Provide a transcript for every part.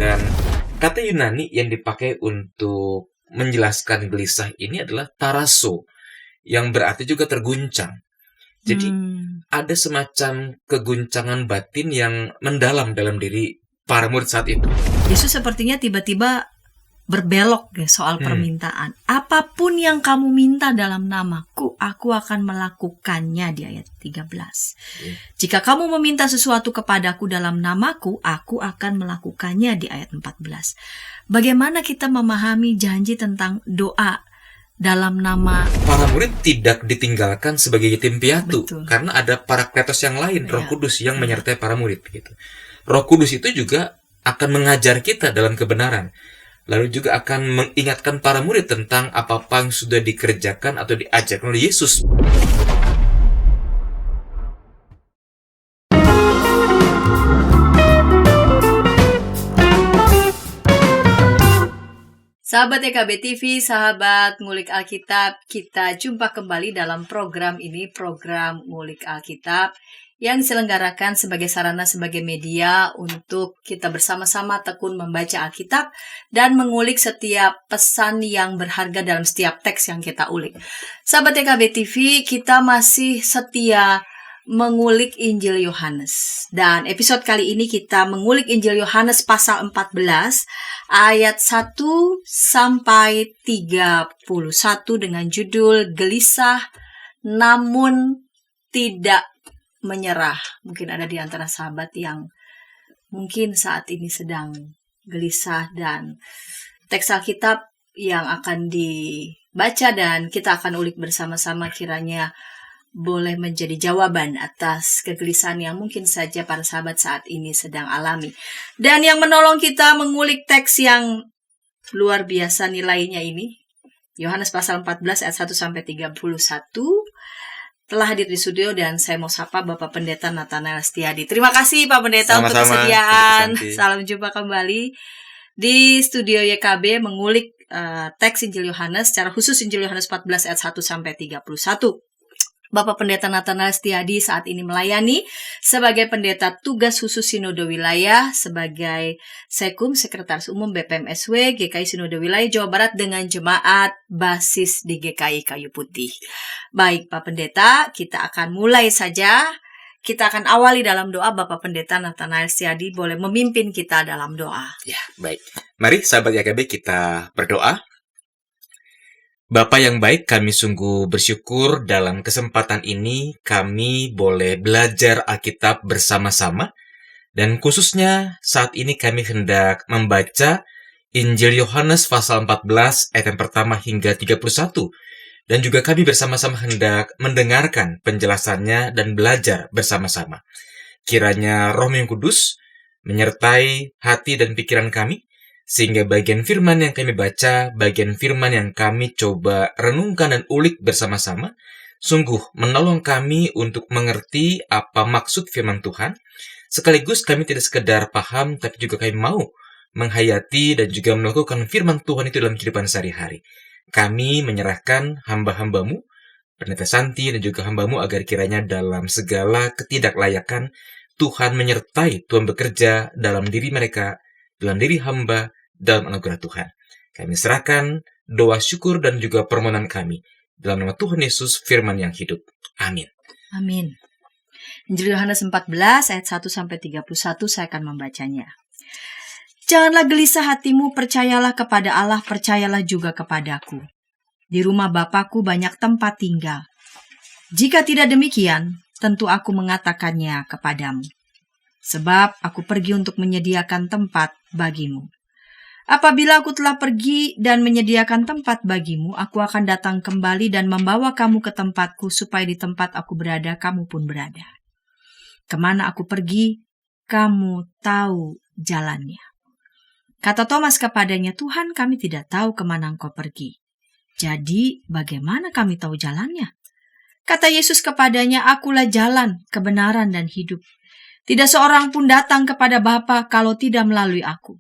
Dan kata Yunani yang dipakai untuk menjelaskan gelisah ini adalah taraso, yang berarti juga terguncang. Jadi ada semacam keguncangan batin yang mendalam dalam diri para murid saat itu. Yesus sepertinya tiba-tiba berbelok soal permintaan. Apapun yang kamu minta dalam namaku, aku akan melakukannya, di ayat 13. Jika kamu meminta sesuatu kepadaku dalam namaku, aku akan melakukannya, di ayat 14. Bagaimana kita memahami janji tentang doa dalam nama? Para murid tidak ditinggalkan sebagai yatim piatu. Betul. Karena ada Parakletos yang lain, Roh Kudus yang menyertai para murid gitu. Roh Kudus itu juga akan mengajar kita dalam kebenaran. Lalu juga akan mengingatkan para murid tentang apa-apa yang sudah dikerjakan atau diajarkan oleh Yesus. Sahabat YKB TV, sahabat Ngulik Alkitab, kita jumpa kembali dalam program ini, program Ngulik Alkitab, yang diselenggarakan sebagai sarana, sebagai media untuk kita bersama-sama tekun membaca Alkitab dan mengulik setiap pesan yang berharga dalam setiap teks yang kita ulik. Sahabat YKB TV, kita masih setia mengulik Injil Yohanes. Dan episode kali ini kita mengulik Injil Yohanes pasal 14 ayat 1 sampai 31 dengan judul Gelisah Namun Tidak Menyerah. Mungkin ada di antara sahabat yang mungkin saat ini sedang gelisah, dan teks Alkitab yang akan dibaca dan kita akan ulik bersama-sama kiranya boleh menjadi jawaban atas kegelisahan yang mungkin saja para sahabat saat ini sedang alami. Dan yang menolong kita mengulik teks yang luar biasa nilainya ini, Yohanes pasal 14 ayat 1 sampai 31, telah hadir di studio dan saya mau sapa Bapak Pendeta Nathanael Setiadi. Terima kasih Pak Pendeta untuk kesediaan. Salam jumpa kembali di studio YKB mengulik teks Injil Yohanes, secara khusus Injil Yohanes 14 ayat 1 sampai 31. Bapak Pendeta Nathanael Setiadi saat ini melayani sebagai pendeta tugas khusus Sinode Wilayah, sebagai Sekum Sekretaris Umum BPMSW GKI Sinode Wilayah Jawa Barat dengan jemaat basis di GKI Kayu Putih. Baik Pak Pendeta, kita akan mulai saja. Kita akan awali dalam doa. Bapak Pendeta Nathanael Setiadi boleh memimpin kita dalam doa. Ya, baik. Mari sahabat YKB kita berdoa. Bapa yang baik, kami sungguh bersyukur dalam kesempatan ini kami boleh belajar Alkitab bersama-sama, dan khususnya saat ini kami hendak membaca Injil Yohanes pasal 14 ayat yang pertama hingga 31, dan juga kami bersama-sama hendak mendengarkan penjelasannya dan belajar bersama-sama. Kiranya Roh yang Kudus menyertai hati dan pikiran kami, sehingga bagian firman yang kami baca, bagian firman yang kami coba renungkan dan ulik bersama-sama, sungguh menolong kami untuk mengerti apa maksud firman Tuhan. Sekaligus kami tidak sekedar paham, tapi juga kami mau menghayati dan juga melakukan firman Tuhan itu dalam kehidupan sehari-hari. Kami menyerahkan hamba-hambamu, Pendeta Santi dan juga hambamu, agar kiranya dalam segala ketidaklayakan, Tuhan menyertai, Tuhan bekerja dalam diri mereka, dalam diri hamba, dalam anugerah Tuhan. Kami serahkan doa syukur dan juga permohonan kami dalam nama Tuhan Yesus, firman yang hidup. Amin. Amin. Injil Yohanes 14 ayat 1 sampai 31 saya akan membacanya. Janganlah gelisah hatimu, percayalah kepada Allah, percayalah juga kepadaku. Di rumah Bapakku banyak tempat tinggal. Jika tidak demikian, tentu aku mengatakannya kepadamu. Sebab aku pergi untuk menyediakan tempat bagimu. Apabila aku telah pergi dan menyediakan tempat bagimu, aku akan datang kembali dan membawa kamu ke tempatku, supaya di tempat aku berada, kamu pun berada. Kemana aku pergi, kamu tahu jalannya. Kata Thomas kepadanya, Tuhan, kami tidak tahu kemana engkau pergi. Jadi, bagaimana kami tahu jalannya? Kata Yesus kepadanya, akulah jalan, kebenaran, dan hidup. Tidak seorang pun datang kepada Bapa kalau tidak melalui aku.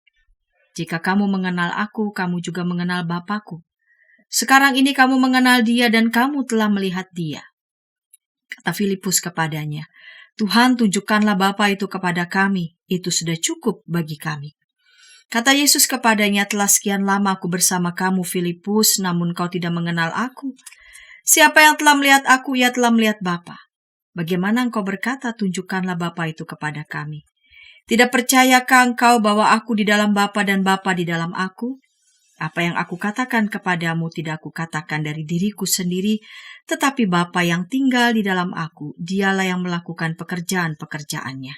Jika kamu mengenal aku, kamu juga mengenal Bapakku. Sekarang ini kamu mengenal Dia dan kamu telah melihat Dia. Kata Filipus kepadanya, Tuhan, tunjukkanlah Bapa itu kepada kami, itu sudah cukup bagi kami. Kata Yesus kepadanya, "Telah sekian lama aku bersama kamu, Filipus, namun kau tidak mengenal aku. Siapa yang telah melihat aku, ia telah melihat Bapa. Bagaimana engkau berkata, tunjukkanlah Bapa itu kepada kami? Tidak percayakah engkau bahwa aku di dalam Bapa dan Bapa di dalam aku? Apa yang aku katakan kepadamu tidak aku katakan dari diriku sendiri, tetapi Bapa yang tinggal di dalam aku, dialah yang melakukan pekerjaan-pekerjaannya.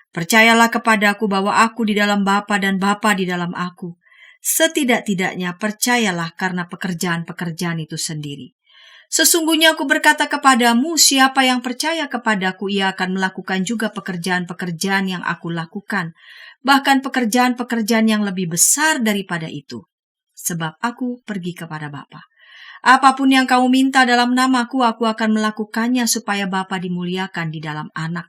Percayalah kepadaku bahwa aku di dalam Bapa dan Bapa di dalam aku. Setidak-tidaknya percayalah karena pekerjaan-pekerjaan itu sendiri. Sesungguhnya aku berkata kepadamu, siapa yang percaya kepadaku, ia akan melakukan juga pekerjaan-pekerjaan yang aku lakukan, bahkan pekerjaan-pekerjaan yang lebih besar daripada itu. Sebab aku pergi kepada Bapa. Apapun yang kamu minta dalam namaku, aku akan melakukannya supaya Bapa dimuliakan di dalam Anak.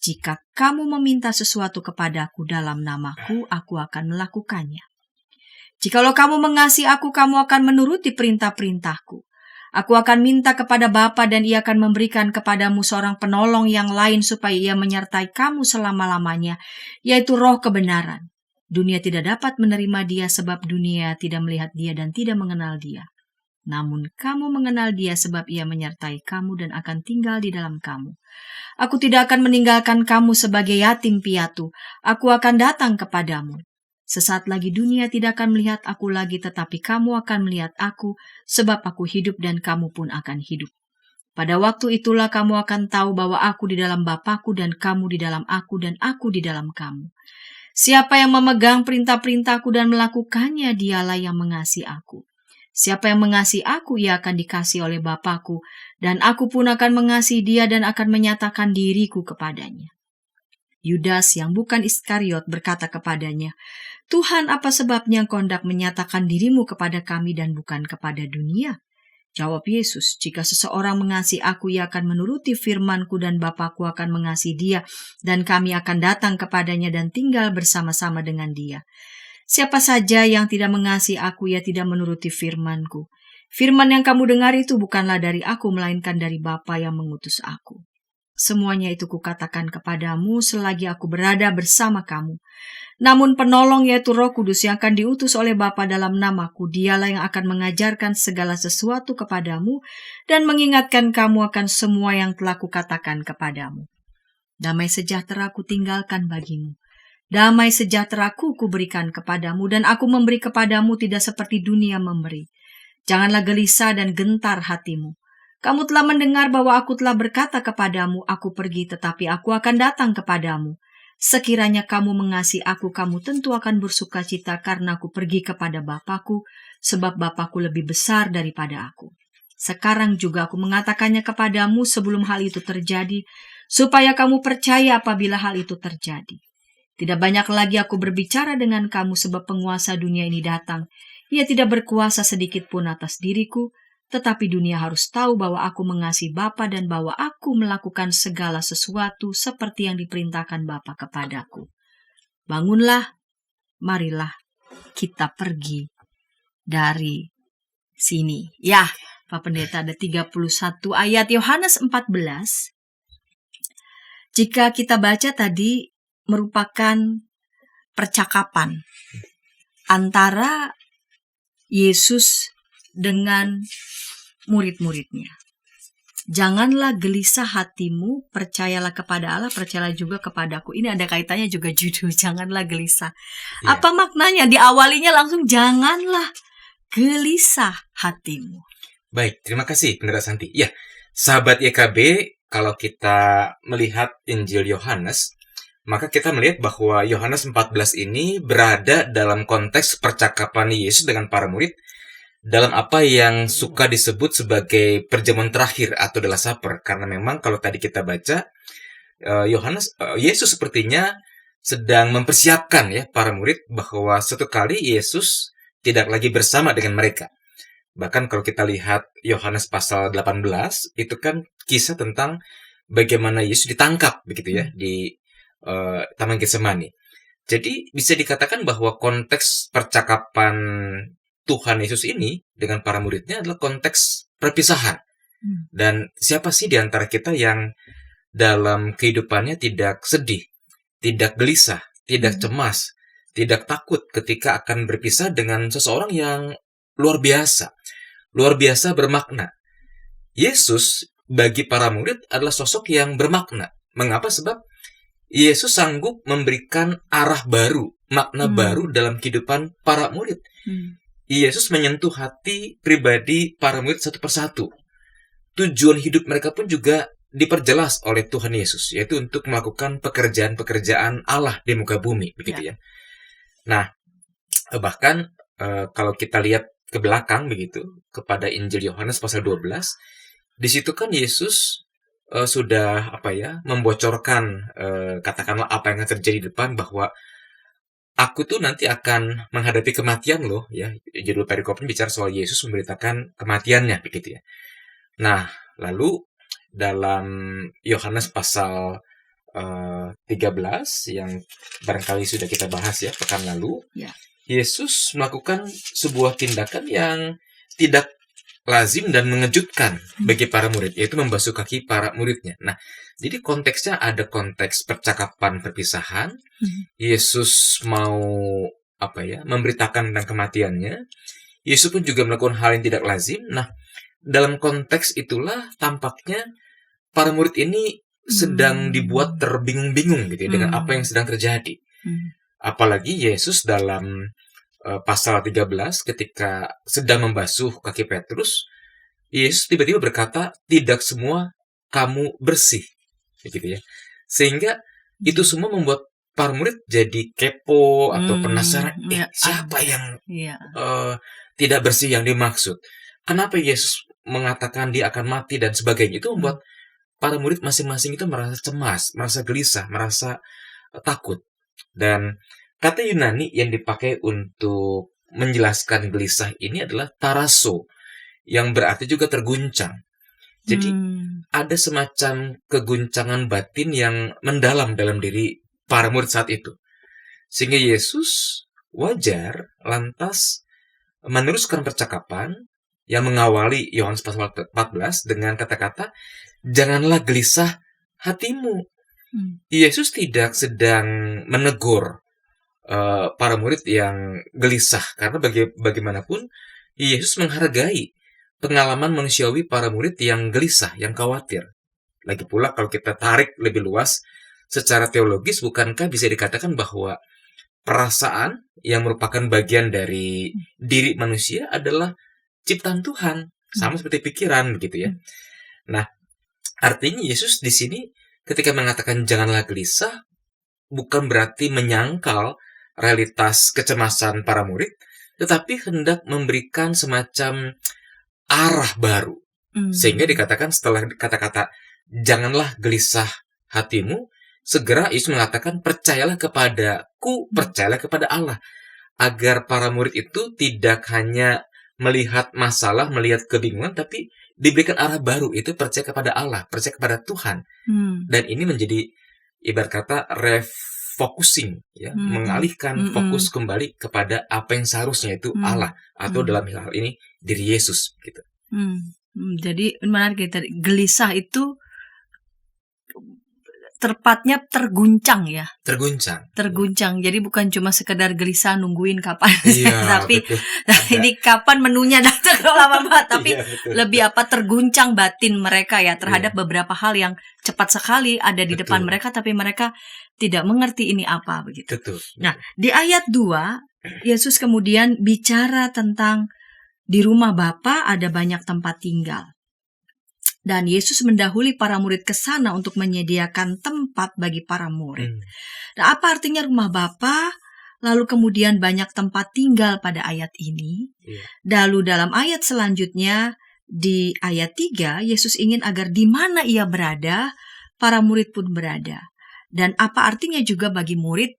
Jika kamu meminta sesuatu kepadaku dalam namaku, aku akan melakukannya. Jikalau kamu mengasihi aku, kamu akan menuruti perintah-perintahku. Aku akan minta kepada Bapa dan ia akan memberikan kepadamu seorang penolong yang lain supaya ia menyertai kamu selama-lamanya, yaitu Roh kebenaran. Dunia tidak dapat menerima dia sebab dunia tidak melihat dia dan tidak mengenal dia. Namun kamu mengenal dia sebab ia menyertai kamu dan akan tinggal di dalam kamu. Aku tidak akan meninggalkan kamu sebagai yatim piatu. Aku akan datang kepadamu. Sesaat lagi dunia tidak akan melihat aku lagi, tetapi kamu akan melihat aku, sebab aku hidup dan kamu pun akan hidup. Pada waktu itulah kamu akan tahu bahwa aku di dalam Bapa-Ku dan kamu di dalam aku dan aku di dalam kamu. Siapa yang memegang perintah-perintahku dan melakukannya, dialah yang mengasihi aku. Siapa yang mengasihi aku, ia akan dikasihi oleh Bapa-Ku, dan aku pun akan mengasihi dia dan akan menyatakan diriku kepadanya. Yudas yang bukan Iskariot berkata kepadanya, Tuhan, apa sebabnya engkau hendak menyatakan dirimu kepada kami dan bukan kepada dunia? Jawab Yesus, jika seseorang mengasihi aku, ia akan menuruti firman-Ku dan Bapa-Ku akan mengasihi dia, dan kami akan datang kepadanya dan tinggal bersama-sama dengan dia. Siapa saja yang tidak mengasihi aku, ia tidak menuruti firman-Ku. Firman yang kamu dengar itu bukanlah dari aku, melainkan dari Bapa yang mengutus aku. Semuanya itu kukatakan kepadamu selagi aku berada bersama kamu. Namun penolong yaitu Roh Kudus yang akan diutus oleh Bapa dalam namaku, dialah yang akan mengajarkan segala sesuatu kepadamu dan mengingatkan kamu akan semua yang telah kukatakan kepadamu. Damai sejahtera ku tinggalkan bagimu. Damai sejahtera-Ku kuberikan kepadamu, dan aku memberi kepadamu tidak seperti dunia memberi. Janganlah gelisah dan gentar hatimu. Kamu telah mendengar bahwa aku telah berkata kepadamu, aku pergi tetapi aku akan datang kepadamu. Sekiranya kamu mengasihi aku, kamu tentu akan bersuka cita karena aku pergi kepada Bapa-Ku, sebab Bapa-Ku lebih besar daripada aku. Sekarang juga aku mengatakannya kepadamu sebelum hal itu terjadi, supaya kamu percaya apabila hal itu terjadi. Tidak banyak lagi aku berbicara dengan kamu sebab penguasa dunia ini datang. Ia tidak berkuasa sedikit pun atas diriku, tetapi dunia harus tahu bahwa aku mengasihi Bapa dan bahwa aku melakukan segala sesuatu seperti yang diperintahkan Bapa kepadaku. Bangunlah, marilah kita pergi dari sini. Ya, Pak Pendeta, ada 31 ayat Yohanes 14. Jika kita baca tadi, merupakan percakapan antara Yesus dengan murid-muridnya. Janganlah gelisah hatimu, percayalah kepada Allah, percayalah juga kepadaku. Ini ada kaitannya juga judul, janganlah gelisah. Ya. Apa maknanya? Diawalinya langsung, janganlah gelisah hatimu. Baik, terima kasih Pendeta Santi. Ya, sahabat YKB, kalau kita melihat Injil Yohanes, maka kita melihat bahwa Yohanes 14 ini berada dalam konteks percakapan Yesus dengan para murid dalam apa yang suka disebut sebagai perjamuan terakhir atau the Last Supper. Karena memang kalau tadi kita baca, Yesus sepertinya sedang mempersiapkan ya para murid bahwa suatu kali Yesus tidak lagi bersama dengan mereka. Bahkan kalau kita lihat Yohanes pasal 18, itu kan kisah tentang bagaimana Yesus ditangkap begitu ya di Taman Getsemani. Jadi bisa dikatakan bahwa konteks percakapan Tuhan Yesus ini dengan para muridnya adalah konteks perpisahan. Dan siapa sih di antara kita yang dalam kehidupannya tidak sedih, tidak gelisah, tidak cemas, tidak takut ketika akan berpisah dengan seseorang yang luar biasa bermakna. Yesus bagi para murid adalah sosok yang bermakna. Mengapa? Sebab Yesus sanggup memberikan arah baru, makna baru dalam kehidupan para murid. Yesus menyentuh hati pribadi para murid satu persatu. Tujuan hidup mereka pun juga diperjelas oleh Tuhan Yesus, yaitu untuk melakukan pekerjaan-pekerjaan Allah di muka bumi, begitu ya. Nah, bahkan kalau kita lihat ke belakang begitu, kepada Injil Yohanes pasal 12, di situ kan Yesus sudah membocorkan katakanlah apa yang akan terjadi di depan, bahwa aku tuh nanti akan menghadapi kematian loh ya. Judul perikopnya bicara soal Yesus memberitakan kematiannya begitu ya. Nah, lalu dalam Yohanes pasal 13 yang barangkali sudah kita bahas ya pekan lalu, Yesus melakukan sebuah tindakan yang tidak lazim dan mengejutkan bagi para murid, yaitu membasuh kaki para muridnya. Nah, jadi konteksnya ada konteks percakapan perpisahan. Yesus mau memberitakan tentang kematiannya. Yesus pun juga melakukan hal yang tidak lazim. Nah, dalam konteks itulah tampaknya para murid ini sedang dibuat terbingung-bingung gitu ya, dengan apa yang sedang terjadi. Apalagi Yesus dalam pasal 13 ketika sedang membasuh kaki Petrus, Yesus tiba-tiba berkata, tidak semua kamu bersih, gitu ya. Sehingga itu semua membuat para murid jadi kepo atau penasaran, siapa yang tidak bersih yang dimaksud? Kenapa Yesus mengatakan dia akan mati dan sebagainya? Itu membuat para murid masing-masing itu merasa cemas, merasa gelisah, merasa takut. Dan kata Yunani yang dipakai untuk menjelaskan gelisah ini adalah taraso, yang berarti juga terguncang. Jadi ada semacam keguncangan batin yang mendalam dalam diri para murid saat itu. Sehingga Yesus wajar lantas meneruskan percakapan yang mengawali Yohanes pasal 14 dengan kata-kata, janganlah gelisah hatimu. Yesus tidak sedang menegur para murid yang gelisah, karena bagaimanapun Yesus menghargai pengalaman manusiawi para murid yang gelisah, yang khawatir. Lagi pula kalau kita tarik lebih luas secara teologis, bukankah bisa dikatakan bahwa perasaan yang merupakan bagian dari diri manusia adalah ciptaan Tuhan, sama seperti pikiran begitu ya. Nah, artinya Yesus di sini ketika mengatakan janganlah gelisah, bukan berarti menyangkal realitas kecemasan para murid, tetapi hendak memberikan semacam arah baru. Sehingga dikatakan setelah kata-kata janganlah gelisah hatimu, segera Yesus mengatakan percayalah kepadaku, percayalah kepada Allah. Agar para murid itu tidak hanya melihat masalah, melihat kebingungan, tapi diberikan arah baru, itu percaya kepada Allah, percaya kepada Tuhan. Dan ini menjadi ibarat kata refocusing ya, mengalihkan fokus kembali kepada apa yang seharusnya itu Allah, atau dalam hal ini diri Yesus gitu. Jadi menarik, gelisah itu tepatnya terguncang ya. Terguncang. Jadi bukan cuma sekedar gelisah nungguin kapan, tapi ini kapan menunya datang lama banget. Tapi lebih terguncang batin mereka ya terhadap beberapa hal yang cepat sekali ada di depan mereka, tapi mereka tidak mengerti ini apa begitu. Nah, di ayat 2 Yesus kemudian bicara tentang di rumah Bapa ada banyak tempat tinggal. Dan Yesus mendahului para murid ke sana untuk menyediakan tempat bagi para murid. Nah, apa artinya rumah Bapa? Lalu kemudian banyak tempat tinggal pada ayat ini. Lalu dalam ayat selanjutnya, di ayat 3, Yesus ingin agar di mana ia berada, para murid pun berada. Dan apa artinya juga bagi murid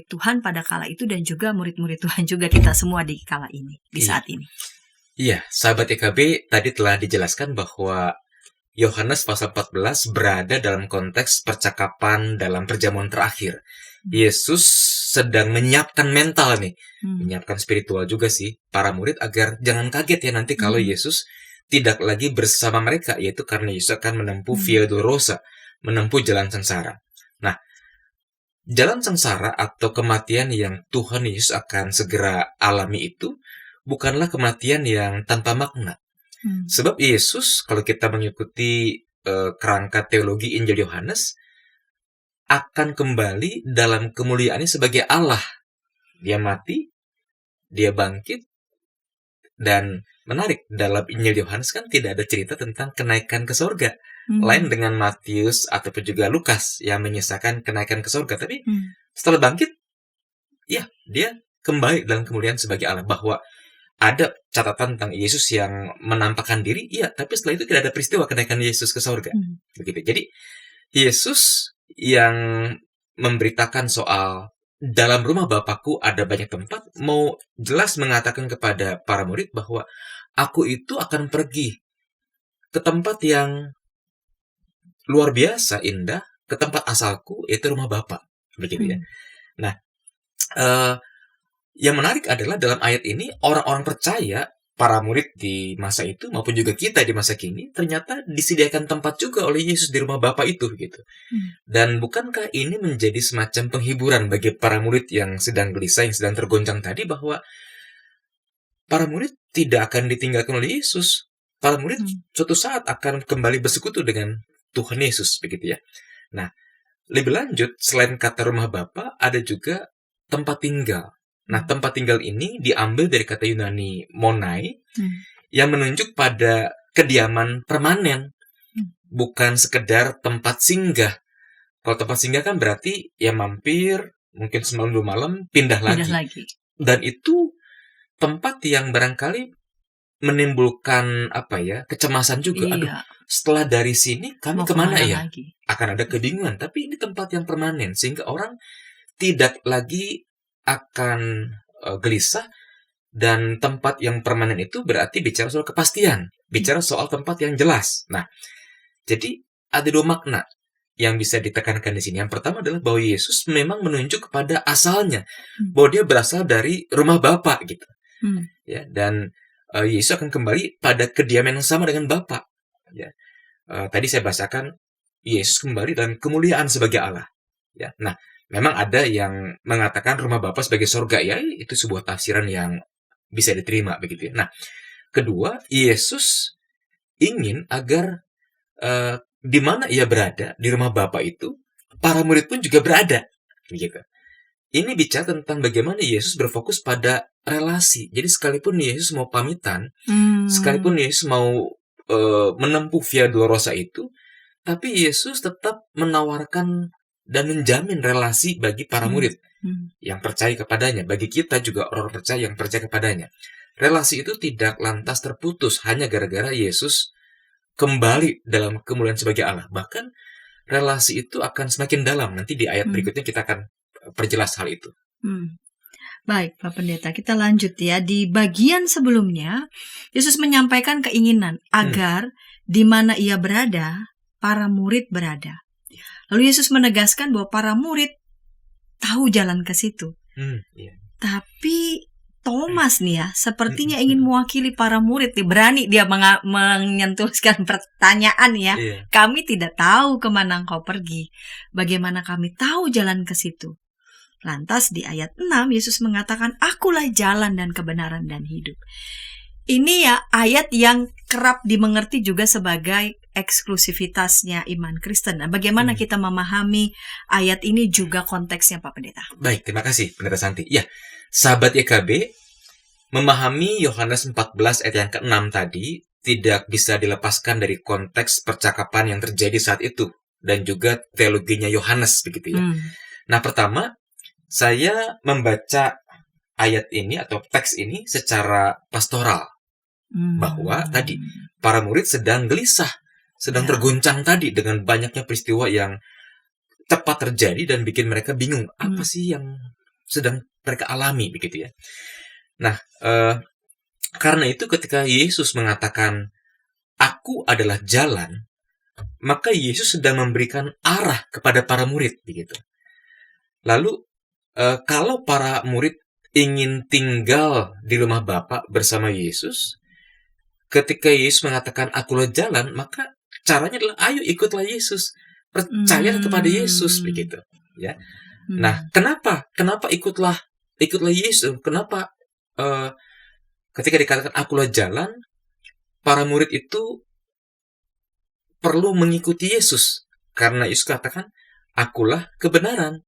Tuhan pada kala itu, dan juga murid-murid Tuhan juga kita semua di kala ini, di saat ini. Iya, sahabat EKB, tadi telah dijelaskan bahwa Yohanes pasal 14 berada dalam konteks percakapan dalam perjamuan terakhir. Yesus sedang menyiapkan mental nih, menyiapkan spiritual juga sih para murid agar jangan kaget ya nanti kalau Yesus tidak lagi bersama mereka, yaitu karena Yesus akan menempuh Via Dolorosa, menempuh jalan sengsara. Nah, jalan sengsara atau kematian yang Tuhan Yesus akan segera alami itu bukanlah kematian yang tanpa makna. Sebab Yesus, kalau kita mengikuti kerangka teologi Injil Yohanes, akan kembali dalam kemuliaannya sebagai Allah. Dia mati, dia bangkit, dan menarik, dalam Injil Yohanes kan tidak ada cerita tentang kenaikan ke surga. Lain dengan Matius ataupun juga Lukas yang menyisakan kenaikan ke surga. Tapi setelah bangkit, ya dia kembali dalam kemuliaan sebagai Allah. Bahwa ada catatan tentang Yesus yang menampakkan diri, iya, tapi setelah itu tidak ada peristiwa kenaikan Yesus ke surga. Begitu. Jadi Yesus yang memberitakan soal dalam rumah Bapakku ada banyak tempat, mau jelas mengatakan kepada para murid bahwa aku itu akan pergi ke tempat yang luar biasa indah, ke tempat asalku, yaitu rumah Bapa. Begitu ya. Nah, yang menarik adalah dalam ayat ini orang-orang percaya, para murid di masa itu maupun juga kita di masa kini, ternyata disediakan tempat juga oleh Yesus di rumah Bapa itu gitu. Dan bukankah ini menjadi semacam penghiburan bagi para murid yang sedang gelisah, yang sedang tergoncang tadi, bahwa para murid tidak akan ditinggalkan oleh Yesus. Para murid suatu saat akan kembali bersekutu dengan Tuhan Yesus, begitu ya. Nah, lebih lanjut, selain kata rumah Bapa, ada juga tempat tinggal. Nah, tempat tinggal ini diambil dari kata Yunani monai, yang menunjuk pada kediaman permanen, bukan sekedar tempat singgah. Kalau tempat singgah kan berarti ya mampir, mungkin semalam 2 malam, pindah lagi. Dan itu tempat yang barangkali menimbulkan kecemasan juga. Aduh, setelah dari sini kami kemana ya? Lagi? Akan ada kebingungan. Tapi ini tempat yang permanen, sehingga orang tidak lagi akan gelisah. Dan tempat yang permanen itu berarti bicara soal kepastian, bicara soal tempat yang jelas. Nah, jadi ada 2 makna yang bisa ditekankan di sini. Yang pertama adalah bahwa Yesus memang menunjuk kepada asalnya, bahwa dia berasal dari rumah Bapa gitu. Ya, dan Yesus akan kembali pada kediaman yang sama dengan Bapa. Ya, tadi saya bahasakan Yesus kembali dalam kemuliaan sebagai Allah. Ya, nah, memang ada yang mengatakan rumah Bapa sebagai surga, ya itu sebuah tafsiran yang bisa diterima begitu ya. Nah, kedua, Yesus ingin agar di mana ia berada di rumah Bapa itu, para murid pun juga berada, begitu. Ini bicara tentang bagaimana Yesus berfokus pada relasi. Jadi sekalipun Yesus mau pamitan, sekalipun Yesus mau menempuh Via Dolorosa itu, tapi Yesus tetap menawarkan dan menjamin relasi bagi para murid yang percaya kepadanya. Bagi kita juga orang percaya yang percaya kepadanya. Relasi itu tidak lantas terputus hanya gara-gara Yesus kembali dalam kemuliaan sebagai Allah. Bahkan relasi itu akan semakin dalam. Nanti di ayat berikutnya kita akan perjelas hal itu. Baik, Pak Pendeta, kita lanjut ya. Di bagian sebelumnya, Yesus menyampaikan keinginan agar di mana ia berada, para murid berada. Lalu Yesus menegaskan bahwa para murid tahu jalan ke situ. Tapi Thomas nih ya, sepertinya ingin mewakili para murid. Berani dia menyentuhkan pertanyaan ya. Kami tidak tahu kemana engkau pergi. Bagaimana kami tahu jalan ke situ? Lantas di ayat 6, Yesus mengatakan, akulah jalan dan kebenaran dan hidup. Ini ya ayat yang kerap dimengerti juga sebagai eksklusivitasnya iman Kristen. Nah, bagaimana kita memahami ayat ini juga konteksnya, Pak Pendeta? Baik, terima kasih Pendeta Santi. Ya, sahabat YKB, memahami Yohanes 14 ayat yang ke-6 tadi tidak bisa dilepaskan dari konteks percakapan yang terjadi saat itu dan juga teologinya Yohanes begitu ya. Nah, pertama, saya membaca ayat ini atau teks ini secara pastoral. Bahwa tadi para murid sedang gelisah, sedang terguncang tadi dengan banyaknya peristiwa yang cepat terjadi dan bikin mereka bingung. Apa sih yang sedang mereka alami begitu ya. Nah, karena itu ketika Yesus mengatakan, aku adalah jalan, maka Yesus sedang memberikan arah kepada para murid begitu. Lalu, kalau para murid ingin tinggal di rumah Bapa bersama Yesus, ketika Yesus mengatakan akulah jalan, maka caranya adalah ayo ikutlah Yesus, percaya kepada Yesus begitu ya. Nah, kenapa? Kenapa ikutlah Yesus? Kenapa ketika dikatakan akulah jalan, para murid itu perlu mengikuti Yesus? Karena Yesus katakan, akulah kebenaran.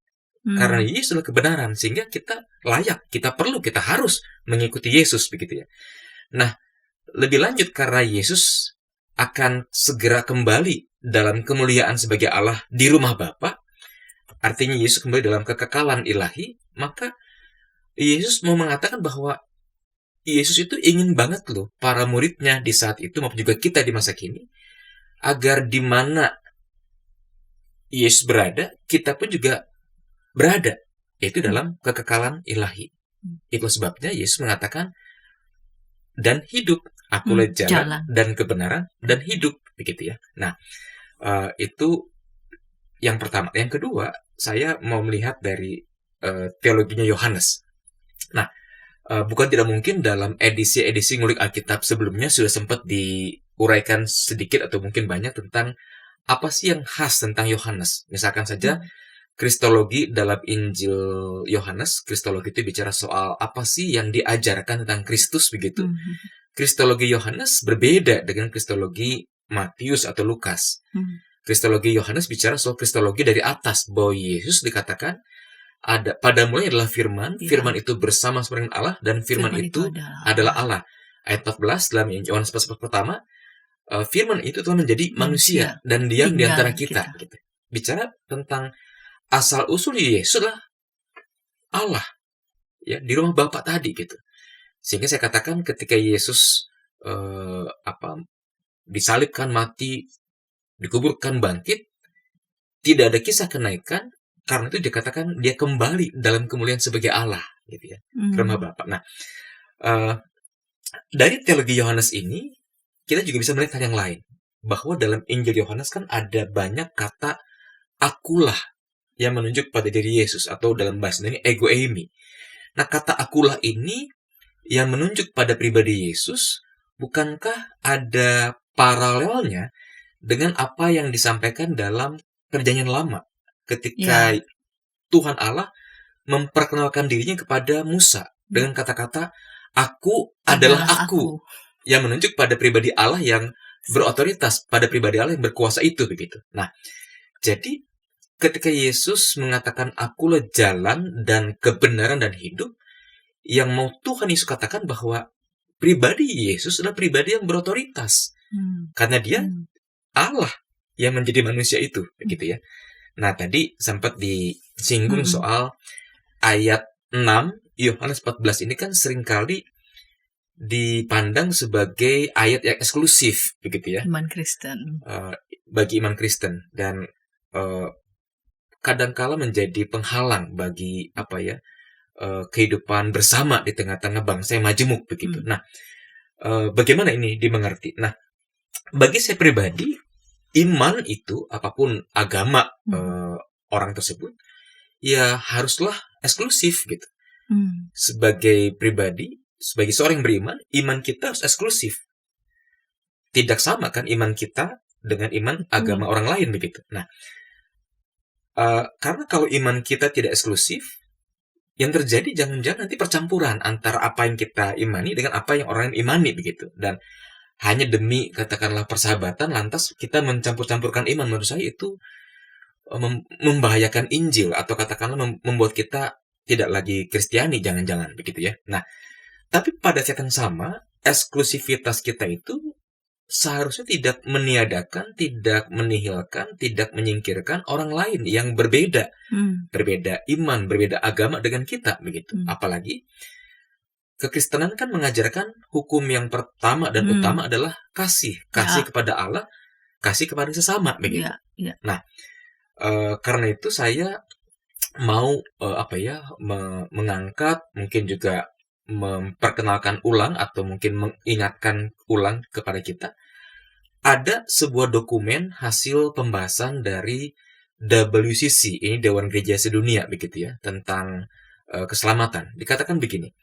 Karena Yesus adalah kebenaran, sehingga kita layak, kita perlu, kita harus mengikuti Yesus, begitu ya. Nah, lebih lanjut karena Yesus akan segera kembali dalam kemuliaan sebagai Allah di rumah Bapa, artinya Yesus kembali dalam kekekalan ilahi, maka Yesus mau mengatakan bahwa Yesus itu ingin banget loh para muridnya di saat itu, maupun juga kita di masa kini, agar di mana Yesus berada, kita pun juga berada, yaitu dalam kekekalan ilahi. Itu sebabnya Yesus mengatakan, dan hidup, akulah jalan dan kebenaran dan hidup, begitu ya. Nah, itu yang pertama. Yang kedua, saya mau melihat dari teologinya Yohanes. Nah, bukan tidak mungkin dalam edisi-edisi ngulik Alkitab sebelumnya sudah sempat diuraikan sedikit atau mungkin banyak tentang apa sih yang khas tentang Yohanes. Misalkan saja Kristologi dalam Injil Yohanes, Kristologi itu bicara soal apa sih yang diajarkan tentang Kristus, begitu. Kristologi Yohanes berbeda dengan Kristologi Matius atau Lukas. Kristologi Yohanes bicara soal Kristologi dari atas, bahwa Yesus dikatakan ada pada mulanya adalah firman, firman itu bersama dengan Allah, dan firman itu adalah Allah. Ayat 14 dalam Yohanes pasal pertama, firman itu telah menjadi manusia dan diam di antara kita. Gitu. Bicara tentang asal usul Yesus adalah Allah, ya, di rumah Bapa tadi, gitu. Sehingga saya katakan ketika Yesus disalibkan, mati, dikuburkan, bangkit, tidak ada kisah kenaikan, karena itu dikatakan dia kembali dalam kemuliaan sebagai Allah, gitu ya, ke rumah Bapa. Nah, dari teologi Yohanes ini kita juga bisa melihat hal yang lain, bahwa dalam Injil Yohanes kan ada banyak kata akulah yang menunjuk pada diri Yesus, atau dalam bahasa ini ego eimi. Nah, kata akulah ini yang menunjuk pada pribadi Yesus, bukankah ada paralelnya dengan apa yang disampaikan dalam Perjanjian Lama ketika Tuhan Allah memperkenalkan dirinya kepada Musa dengan kata-kata aku adalah aku, yang menunjuk pada pribadi Allah yang berotoritas, pada pribadi Allah yang berkuasa itu, begitu. Nah, jadi ketika Yesus mengatakan akulah jalan dan kebenaran dan hidup, yang mau Tuhan Yesus katakan bahwa pribadi Yesus adalah pribadi yang berotoritas. Karena dia Allah yang menjadi manusia itu, begitu ya. Nah, tadi sempat disinggung soal ayat 6 Yohanes 14 ini kan seringkali dipandang sebagai ayat yang eksklusif, begitu ya. Iman Kristen. Bagi iman Kristen, dan kadangkala menjadi penghalang bagi kehidupan bersama di tengah-tengah bangsa yang majemuk, begitu. Nah, bagaimana ini dimengerti? Nah, bagi saya pribadi, iman itu apapun agama orang tersebut, ya haruslah eksklusif, gitu. Sebagai pribadi, sebagai seorang yang beriman, iman kita harus eksklusif. Tidak sama kan iman kita dengan iman agama orang lain, begitu. Nah, karena kalau iman kita tidak eksklusif, yang terjadi jangan-jangan nanti percampuran antara apa yang kita imani dengan apa yang orang lain imani, begitu. Dan hanya demi katakanlah persahabatan, lantas kita mencampur-campurkan iman. Menurut saya itu membahayakan Injil, atau katakanlah membuat kita tidak lagi Kristiani, jangan-jangan, begitu ya. Nah, tapi pada saat yang sama, eksklusivitas kita itu seharusnya tidak meniadakan, tidak menihilkan, tidak menyingkirkan orang lain yang berbeda. Berbeda iman, berbeda agama dengan kita, begitu. Apalagi kekristenan kan mengajarkan hukum yang pertama dan utama adalah kasih kepada Allah, kasih kepada sesama, begitu. Nah, karena itu saya mau mengangkat, mungkin juga memperkenalkan ulang atau mungkin mengingatkan ulang kepada kita, ada sebuah dokumen hasil pembahasan dari WCC, ini Dewan Gereja Sedunia, begitu ya, tentang keselamatan. Dikatakan begini,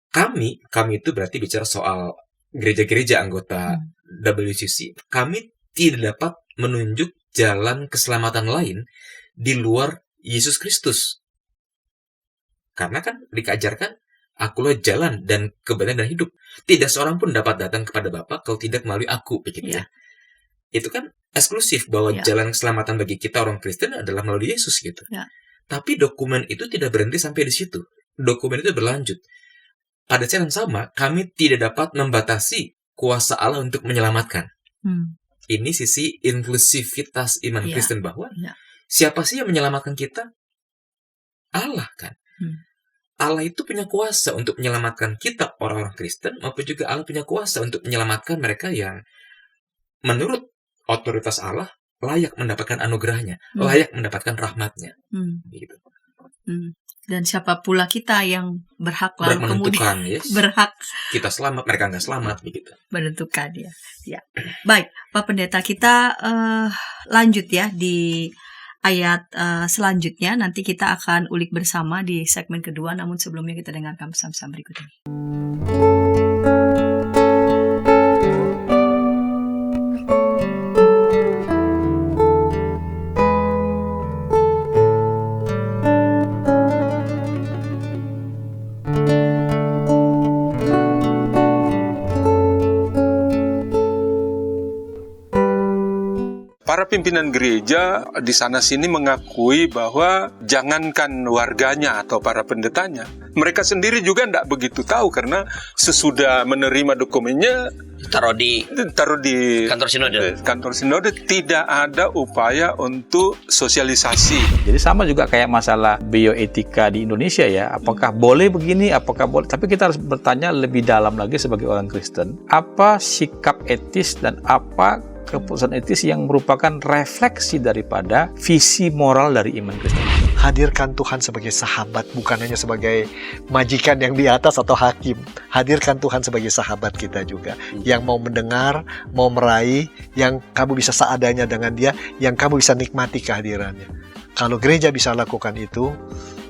kami itu berarti bicara soal gereja-gereja anggota WCC, kami tidak dapat menunjuk jalan keselamatan lain di luar Yesus Kristus. Karena kan dikajarkan, akulah jalan dan kebenaran dan hidup. Tidak seorang pun dapat datang kepada Bapa kalau tidak melalui aku, begitu ya. Itu kan eksklusif bahwa jalan keselamatan bagi kita orang Kristen adalah melalui Yesus gitu. Tapi dokumen itu tidak berhenti sampai di situ. Dokumen itu berlanjut. Pada saat yang sama, kami tidak dapat membatasi kuasa Allah untuk menyelamatkan. Ini sisi inklusivitas iman Kristen bahwa siapa sih yang menyelamatkan kita? Allah kan. Allah itu punya kuasa untuk menyelamatkan kita orang-orang Kristen, maupun juga Allah punya kuasa untuk menyelamatkan mereka yang menurut otoritas Allah layak mendapatkan anugerahnya, layak mendapatkan rahmatnya. Gitu. Dan siapa pula kita yang berhak lalu kemudian berhak kita selamat, mereka nggak selamat, begitu. Menentukan ya. Baik, Pak Pendeta, kita lanjut ya di ayat selanjutnya. Nanti kita akan ulik bersama di segmen kedua. Namun sebelumnya kita dengarkan pesan-pesan berikut ini. Para pimpinan gereja di sana-sini mengakui bahwa jangankan warganya atau para pendetanya, mereka sendiri juga tidak begitu tahu karena sesudah menerima dokumennya taruh di kantor sinode tidak ada upaya untuk sosialisasi. Jadi sama juga kayak masalah bioetika di Indonesia ya, apakah boleh begini, apakah boleh, tapi kita harus bertanya lebih dalam lagi sebagai orang Kristen, apa sikap etis dan apa keputusan etis yang merupakan refleksi daripada visi moral dari iman Kristen. Hadirkan Tuhan sebagai sahabat, bukan hanya sebagai majikan yang di atas atau hakim. Hadirkan Tuhan sebagai sahabat kita juga, yang mau mendengar, mau meraih, yang kamu bisa seadanya dengan dia, yang kamu bisa nikmati kehadirannya. Kalau gereja bisa lakukan itu,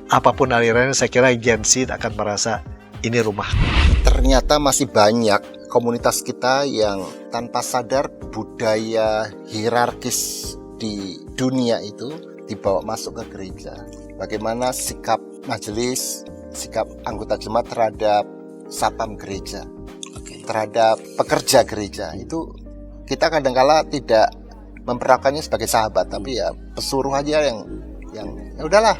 apapun alirannya, saya kira Gen Z akan merasa ini rumah. Ternyata masih banyak komunitas kita yang tanpa sadar budaya hierarkis di dunia itu dibawa masuk ke gereja. Bagaimana sikap majelis, sikap anggota jemaat terhadap satpam gereja, terhadap pekerja gereja, itu kita kadang-kala tidak memperlakukannya sebagai sahabat, tapi ya pesuruh aja yang ya udahlah.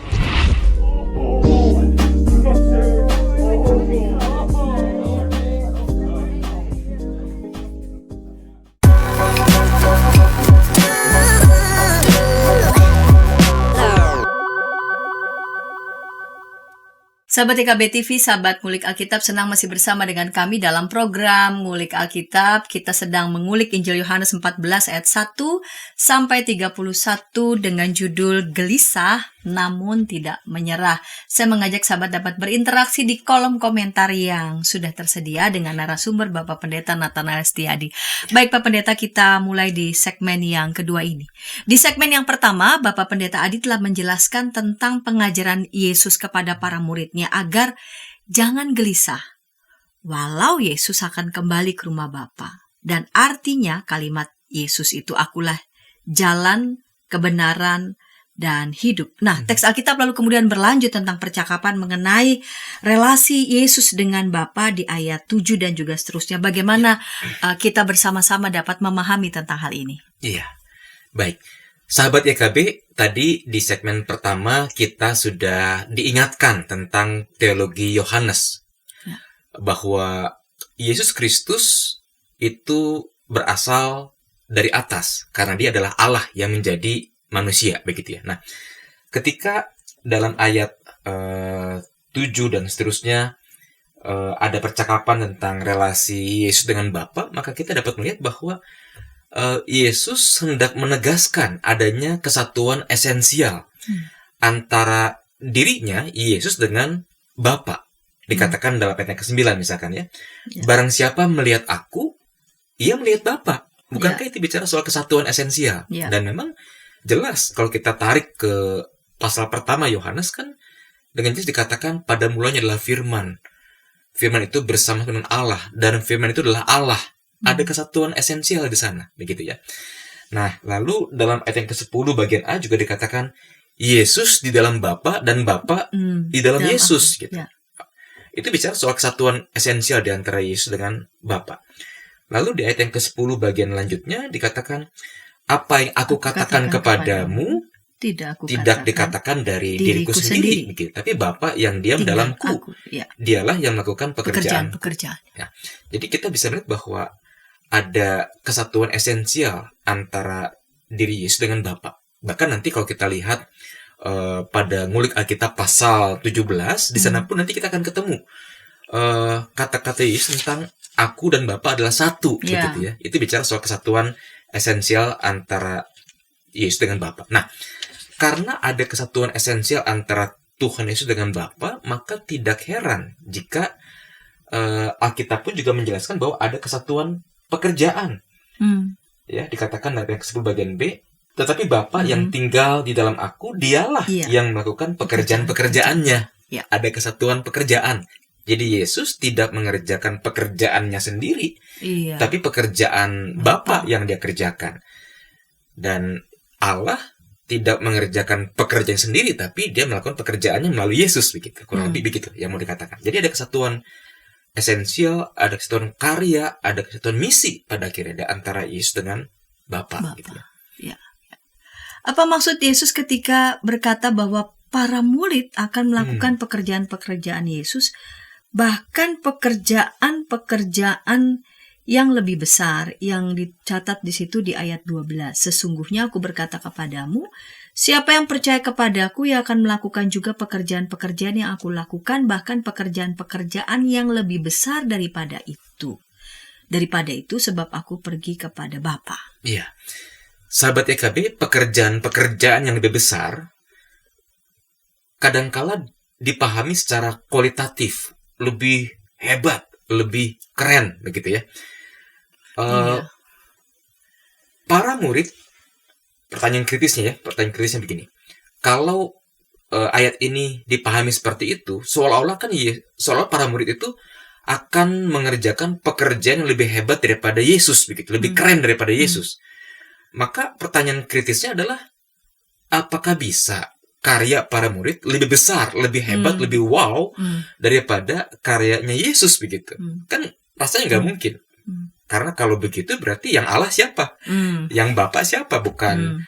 Sahabat IKB TV, sahabat Ngulik Alkitab, senang masih bersama dengan kami dalam program Ngulik Alkitab. Kita sedang mengulik Injil Yohanes 14 ayat 1 sampai 31 dengan judul Gelisah namun tidak menyerah. Saya mengajak sahabat dapat berinteraksi di kolom komentar yang sudah tersedia dengan narasumber Bapak Pendeta Nathanael Setiadi. Baik Pak Pendeta, kita mulai di segmen yang kedua ini. Di segmen yang pertama, Bapak Pendeta Adi telah menjelaskan tentang pengajaran Yesus kepada para muridnya agar jangan gelisah walau Yesus akan kembali ke rumah Bapa. Dan artinya kalimat Yesus itu, akulah jalan, kebenaran, dan hidup. Nah, teks Alkitab lalu kemudian berlanjut tentang percakapan mengenai relasi Yesus dengan Bapa di ayat 7 dan juga seterusnya. Bagaimana kita bersama-sama dapat memahami tentang hal ini? Iya, baik. Sahabat YKB, tadi di segmen pertama kita sudah diingatkan tentang teologi Yohanes. Ya. Bahwa Yesus Kristus itu berasal dari atas, karena dia adalah Allah yang menjadi manusia, begitu ya. Nah, ketika dalam ayat 7 dan seterusnya ada percakapan tentang relasi Yesus dengan Bapa, maka kita dapat melihat bahwa Yesus hendak menegaskan adanya kesatuan esensial antara dirinya, Yesus, dengan Bapa. Dikatakan dalam ayat yang ke-9 misalkan ya. Barang siapa melihat aku, ia melihat Bapa. Bukankah itu bicara soal kesatuan esensial? Dan memang jelas kalau kita tarik ke pasal pertama Yohanes kan dengan jelas dikatakan pada mulanya adalah firman. Firman itu bersama dengan Allah dan firman itu adalah Allah. Ada kesatuan esensial di sana, begitu ya. Nah, lalu dalam ayat yang ke-10 bagian A juga dikatakan Yesus di dalam Bapa dan Bapa di dalam Yesus aku. gitu. Ya. Itu bicara soal kesatuan esensial di antara Yesus dengan Bapa. Lalu di ayat yang ke-10 bagian lanjutnya dikatakan, apa yang aku katakan kepadamu tidak dikatakan dari diriku sendiri, gitu. Tapi Bapa yang diam dalamku, dialah yang melakukan pekerjaan. Ya. Jadi kita bisa melihat bahwa ada kesatuan esensial antara diri Yesus dengan Bapa. Bahkan nanti kalau kita lihat pada ngulik Alkitab pasal 17, di sana pun nanti kita akan ketemu kata-kata Yesus tentang aku dan Bapa adalah satu, begitu ya. Itu bicara soal kesatuan esensial antara Yesus dengan Bapa. Nah, karena ada kesatuan esensial antara Tuhan Yesus dengan Bapa, maka tidak heran jika Alkitab pun juga menjelaskan bahwa ada kesatuan pekerjaan. Ya, dikatakan dalam ayat 10 bagian B, tetapi Bapa yang tinggal di dalam aku, dialah yang melakukan pekerjaan-pekerjaannya. Ada kesatuan pekerjaan. Jadi Yesus tidak mengerjakan pekerjaannya sendiri, tapi pekerjaan Bapa yang dia kerjakan. Dan Allah tidak mengerjakan pekerjaan sendiri, tapi dia melakukan pekerjaannya melalui Yesus, begitu. Kurang lebih begitu yang mau dikatakan. Jadi ada kesatuan esensial, ada kesatuan karya, ada kesatuan misi pada akhirnya antara Yesus dengan Bapa. Gitu ya. Apa maksud Yesus ketika berkata bahwa para murid akan melakukan pekerjaan-pekerjaan Yesus, bahkan pekerjaan-pekerjaan yang lebih besar yang dicatat di situ di ayat 12. Sesungguhnya aku berkata kepadamu, siapa yang percaya kepadaku ia akan melakukan juga pekerjaan-pekerjaan yang aku lakukan, bahkan pekerjaan-pekerjaan yang lebih besar daripada itu. Daripada itu sebab aku pergi kepada Bapa. Iya. Sahabat EKB, pekerjaan-pekerjaan yang lebih besar kadangkala dipahami secara kualitatif, lebih hebat, lebih keren, begitu ya. Para murid, pertanyaan kritisnya begini. Kalau ayat ini dipahami seperti itu, seolah-olah para murid itu akan mengerjakan pekerjaan yang lebih hebat daripada Yesus, begitu, lebih keren daripada Yesus. Maka pertanyaan kritisnya adalah, apakah bisa karya para murid lebih besar, lebih hebat, lebih wow daripada karyanya Yesus, begitu? Kan rasanya nggak mungkin. Karena kalau begitu berarti yang Allah siapa? Yang Bapa siapa? Bukan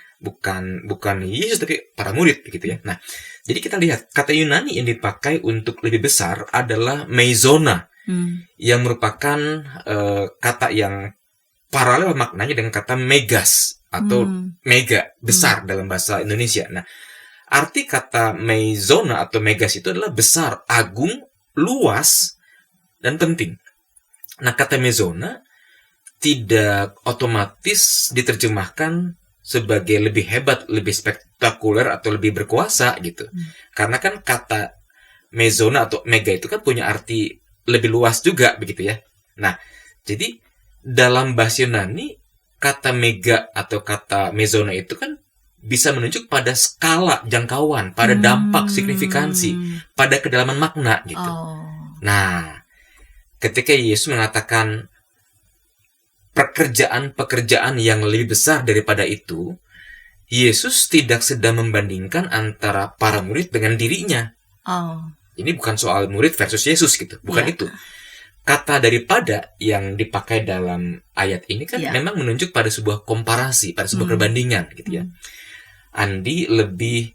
Yesus, tapi para murid, begitu ya. Nah, jadi kita lihat kata Yunani yang dipakai untuk lebih besar adalah meizona, yang merupakan kata yang paralel maknanya dengan kata megas atau mega, besar dalam bahasa Indonesia. Nah, arti kata meizona atau megas itu adalah besar, agung, luas, dan penting. Nah, kata meizona tidak otomatis diterjemahkan sebagai lebih hebat, lebih spektakuler, atau lebih berkuasa, gitu. Karena kan kata meizona atau mega itu kan punya arti lebih luas juga, begitu ya. Nah, jadi dalam bahasa Yunani, kata mega atau kata meizona itu kan bisa menunjuk pada skala jangkauan, pada dampak signifikansi, pada kedalaman makna, gitu. Nah, ketika Yesus mengatakan pekerjaan-pekerjaan yang lebih besar daripada itu, Yesus tidak sedang membandingkan antara para murid dengan dirinya. Ini bukan soal murid versus Yesus, gitu. Bukan itu. Kata daripada yang dipakai dalam ayat ini kan memang menunjuk pada sebuah komparasi, pada sebuah perbandingan, gitu ya. Andi lebih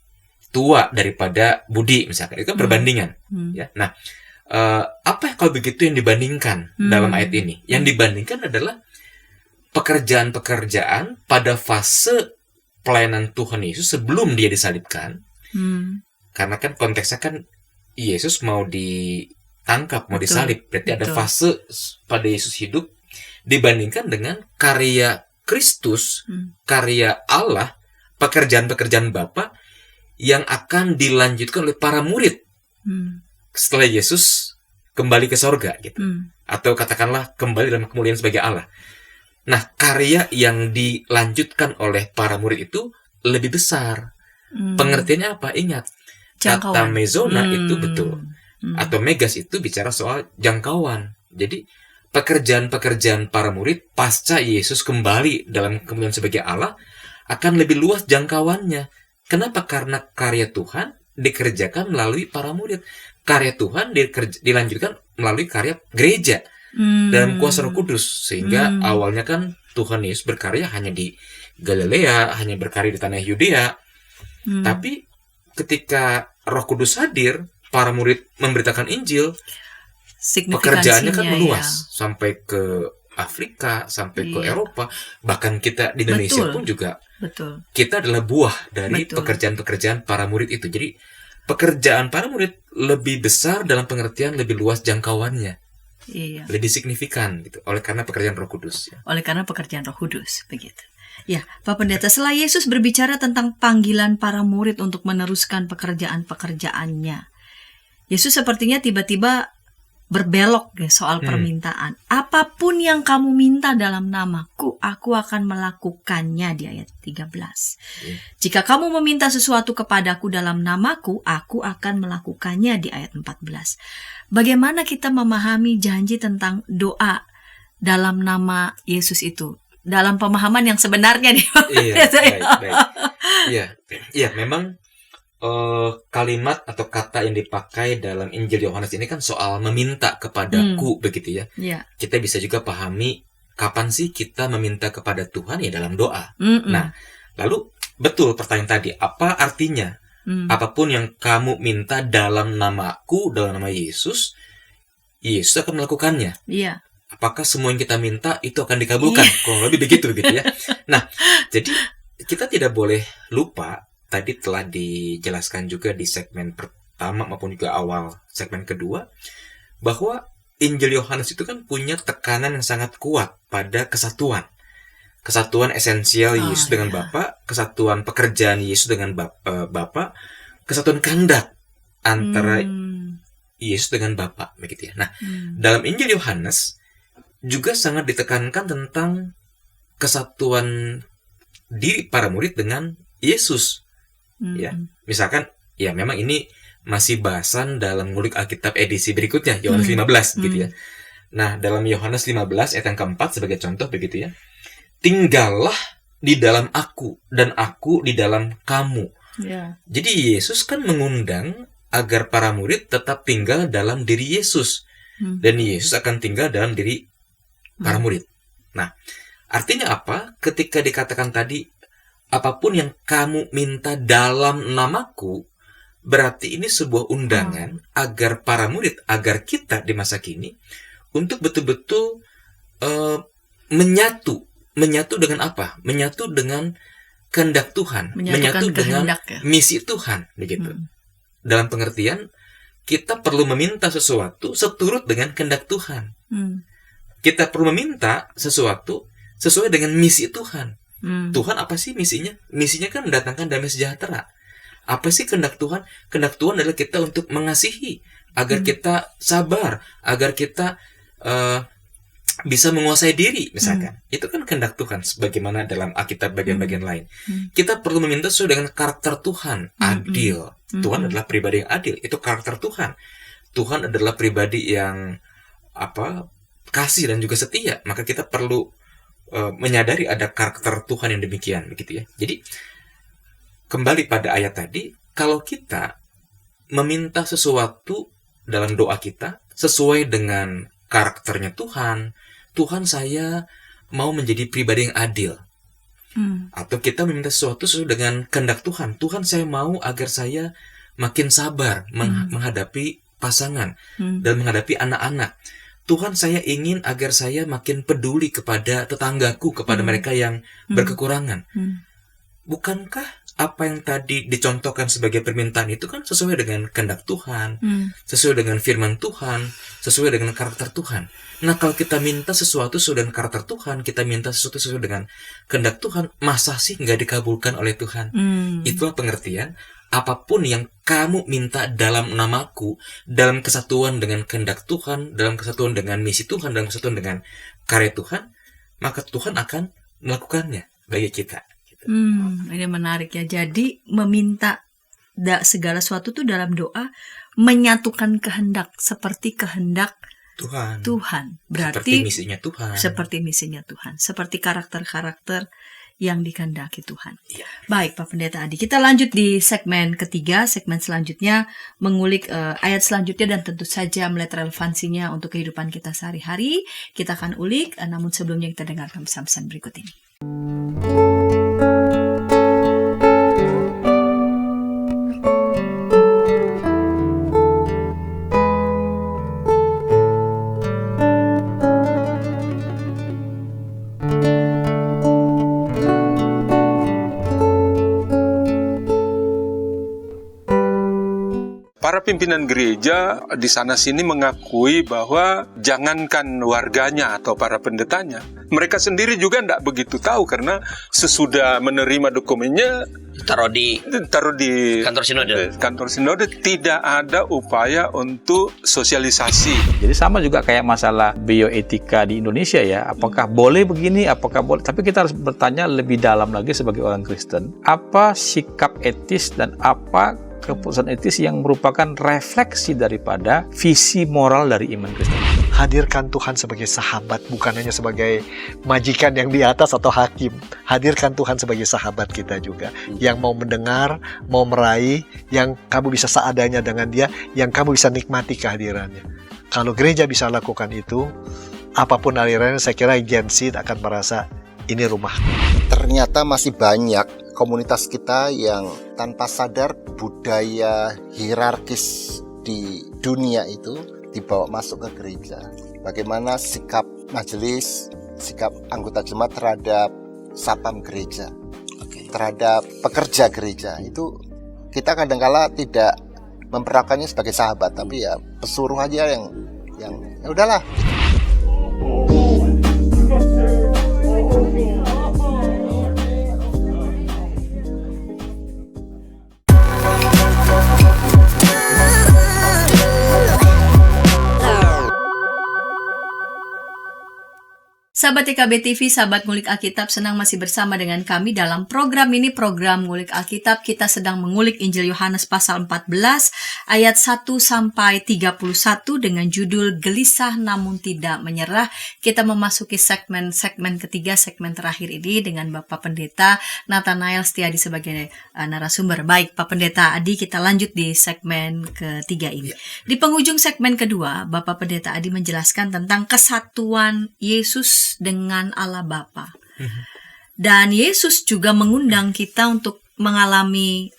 tua daripada Budi, misalkan. Itu kan perbandingan. Ya. Nah, apa kalau begitu yang dibandingkan dalam ayat ini? Yang dibandingkan adalah pekerjaan-pekerjaan pada fase pelayanan Tuhan Yesus sebelum dia disalibkan. Karena kan konteksnya kan Yesus mau ditangkap, mau disalib. Berarti ada fase pada Yesus hidup dibandingkan dengan karya Kristus, karya Allah, pekerjaan-pekerjaan Bapa yang akan dilanjutkan oleh para murid setelah Yesus kembali ke sorga, gitu. Atau katakanlah kembali dalam kemuliaan sebagai Allah. Nah, karya yang dilanjutkan oleh para murid itu lebih besar. Pengertiannya apa? Ingat, kata meizona itu betul. Atau megas itu bicara soal jangkauan. Jadi, pekerjaan-pekerjaan para murid pasca Yesus kembali dalam kemuliaan sebagai Allah akan lebih luas jangkauannya. Kenapa? Karena karya Tuhan dikerjakan melalui para murid. Karya Tuhan dilanjutkan melalui karya gereja dalam kuasa Roh Kudus. Sehingga awalnya kan Tuhan Yesus berkarya hanya di Galilea, hanya berkarya di tanah Yudea. Tapi ketika Roh Kudus hadir, para murid memberitakan Injil, pekerjaannya kan meluas sampai ke Afrika, sampai ke Eropa, bahkan kita di Indonesia pun juga. Kita adalah buah dari pekerjaan-pekerjaan para murid itu. Jadi pekerjaan para murid lebih besar dalam pengertian lebih luas jangkauannya. Lebih signifikan gitu. Oleh karena pekerjaan Roh Kudus. Oleh karena pekerjaan Roh Kudus, begitu. Ya, Pak Pendeta, setelah Yesus berbicara tentang panggilan para murid untuk meneruskan pekerjaan-pekerjaannya, Yesus sepertinya tiba-tiba berbelok soal permintaan. Apapun yang kamu minta dalam namaku, aku akan melakukannya, di ayat 13. Jika kamu meminta sesuatu kepadaku dalam namaku, aku akan melakukannya, di ayat 14. Bagaimana kita memahami janji tentang doa dalam nama Yesus itu? Dalam pemahaman yang sebenarnya nih. Iya, memang kalimat atau kata yang dipakai dalam Injil Yohanes ini kan soal meminta kepadaku, begitu ya. Kita bisa juga pahami kapan sih kita meminta kepada Tuhan, ya dalam doa. Nah, lalu betul pertanyaan tadi, apa artinya? Apapun yang kamu minta dalam namaku, dalam nama Yesus, Yesus akan melakukannya. Apakah semua yang kita minta itu akan dikabulkan? Kurang lebih begitu ya. Nah, jadi kita tidak boleh lupa. Tadi telah dijelaskan juga di segmen pertama maupun juga awal segmen kedua, bahwa Injil Yohanes itu kan punya tekanan yang sangat kuat pada kesatuan. Kesatuan esensial Yesus dengan Bapa, kesatuan pekerjaan Yesus dengan Bapa, kesatuan kehendak antara Yesus dengan Bapa, begitu ya. Nah, dalam Injil Yohanes juga sangat ditekankan tentang kesatuan diri para murid dengan Yesus. Ya, misalkan, ya memang ini masih bahasan dalam Ngulik Alkitab edisi berikutnya, Yohanes 15, gitu ya. Nah, dalam Yohanes 15 ayat yang keempat sebagai contoh, begitu ya. Tinggallah di dalam aku, dan aku di dalam kamu. Jadi Yesus kan mengundang agar para murid tetap tinggal dalam diri Yesus. Dan Yesus akan tinggal dalam diri para murid. Nah, artinya apa? Ketika dikatakan tadi, apapun yang kamu minta dalam namaku, berarti ini sebuah undangan agar para murid, agar kita di masa kini, untuk betul-betul menyatu. Menyatu dengan apa? Menyatu dengan kehendak Tuhan. Menyatu dengan misi Tuhan. Begitu. Dalam pengertian, kita perlu meminta sesuatu seturut dengan kehendak Tuhan. Kita perlu meminta sesuatu sesuai dengan misi Tuhan. Tuhan apa sih misinya? Misinya kan mendatangkan damai sejahtera. Apa sih kehendak Tuhan? Kehendak Tuhan adalah kita untuk mengasihi, agar kita sabar, agar kita bisa menguasai diri, misalkan. Itu kan kehendak Tuhan, sebagaimana dalam Alkitab bagian-bagian lain. Kita perlu meminta sesuai dengan karakter Tuhan, adil. Tuhan adalah pribadi yang adil, itu karakter Tuhan. Tuhan adalah pribadi yang kasih dan juga setia. Maka kita perlu menyadari ada karakter Tuhan yang demikian, begitu ya. Jadi kembali pada ayat tadi, kalau kita meminta sesuatu dalam doa kita sesuai dengan karakternya Tuhan, Tuhan saya mau menjadi pribadi yang adil. Atau kita meminta sesuatu sesuai dengan kehendak Tuhan, Tuhan saya mau agar saya makin sabar menghadapi pasangan dan menghadapi anak-anak. Tuhan saya ingin agar saya makin peduli kepada tetanggaku, kepada mereka yang berkekurangan. Bukankah apa yang tadi dicontohkan sebagai permintaan itu kan sesuai dengan kehendak Tuhan, sesuai dengan firman Tuhan, sesuai dengan karakter Tuhan. Nah, kalau kita minta sesuatu sesuai dengan karakter Tuhan, kita minta sesuatu sesuai dengan kehendak Tuhan, masa sih nggak dikabulkan oleh Tuhan? Itulah pengertian. Apapun yang kamu minta dalam namaku, dalam kesatuan dengan kehendak Tuhan, dalam kesatuan dengan misi Tuhan, dalam kesatuan dengan karya Tuhan, maka Tuhan akan melakukannya bagi kita. Ini menarik ya. Jadi meminta segala sesuatu itu dalam doa menyatukan kehendak seperti kehendak Tuhan. Berarti seperti misinya Tuhan. Seperti misinya Tuhan. Seperti karakter-karakter yang dikehendaki Tuhan. Iya. Baik, Pak Pendeta Adi. Kita lanjut di segmen ketiga. Segmen selanjutnya mengulik ayat selanjutnya dan tentu saja melihat relevansinya untuk kehidupan kita sehari-hari. Kita akan ulik, namun sebelumnya kita dengarkan pesan-pesan berikut ini. Para pimpinan gereja di sana-sini mengakui bahwa jangankan warganya atau para pendetanya, mereka sendiri juga tidak begitu tahu karena sesudah menerima dokumennya taruh di kantor sinode tidak ada upaya untuk sosialisasi. Jadi sama juga kayak masalah bioetika di Indonesia ya, apakah boleh begini, apakah boleh, tapi kita harus bertanya lebih dalam lagi sebagai orang Kristen, apa sikap etis dan apa keputusan etis yang merupakan refleksi daripada visi moral dari iman Kristen. Hadirkan Tuhan sebagai sahabat, bukan hanya sebagai majikan yang di atas atau hakim. Hadirkan Tuhan sebagai sahabat kita juga, yang mau mendengar, mau meraih, yang kamu bisa seadanya dengan dia, yang kamu bisa nikmati kehadirannya. Kalau gereja bisa lakukan itu, apapun alirannya, saya kira Gen Z akan merasa ini rumah. Ternyata masih banyak komunitas kita yang tanpa sadar budaya hierarkis di dunia itu dibawa masuk ke gereja. Bagaimana sikap majelis, sikap anggota jemaat terhadap satpam gereja, terhadap pekerja gereja, itu kita kadang-kala tidak memperlakukannya sebagai sahabat, tapi ya pesuruh aja yang ya udahlah. Sahabat IKB TV, sahabat Ngulik Alkitab, senang masih bersama dengan kami dalam program ini, program Ngulik Alkitab. Kita sedang mengulik Injil Yohanes pasal 14 ayat 1 sampai 31 dengan judul Gelisah Namun Tidak Menyerah. Kita memasuki segmen ketiga, segmen terakhir ini dengan Bapak Pendeta Nathanael Setiadi sebagai narasumber. Baik, Pak Pendeta Adi, kita lanjut di segmen ketiga ini. Di penghujung segmen kedua, Bapak Pendeta Adi menjelaskan tentang kesatuan Yesus dengan Allah Bapa. Dan Yesus juga mengundang kita untuk mengalami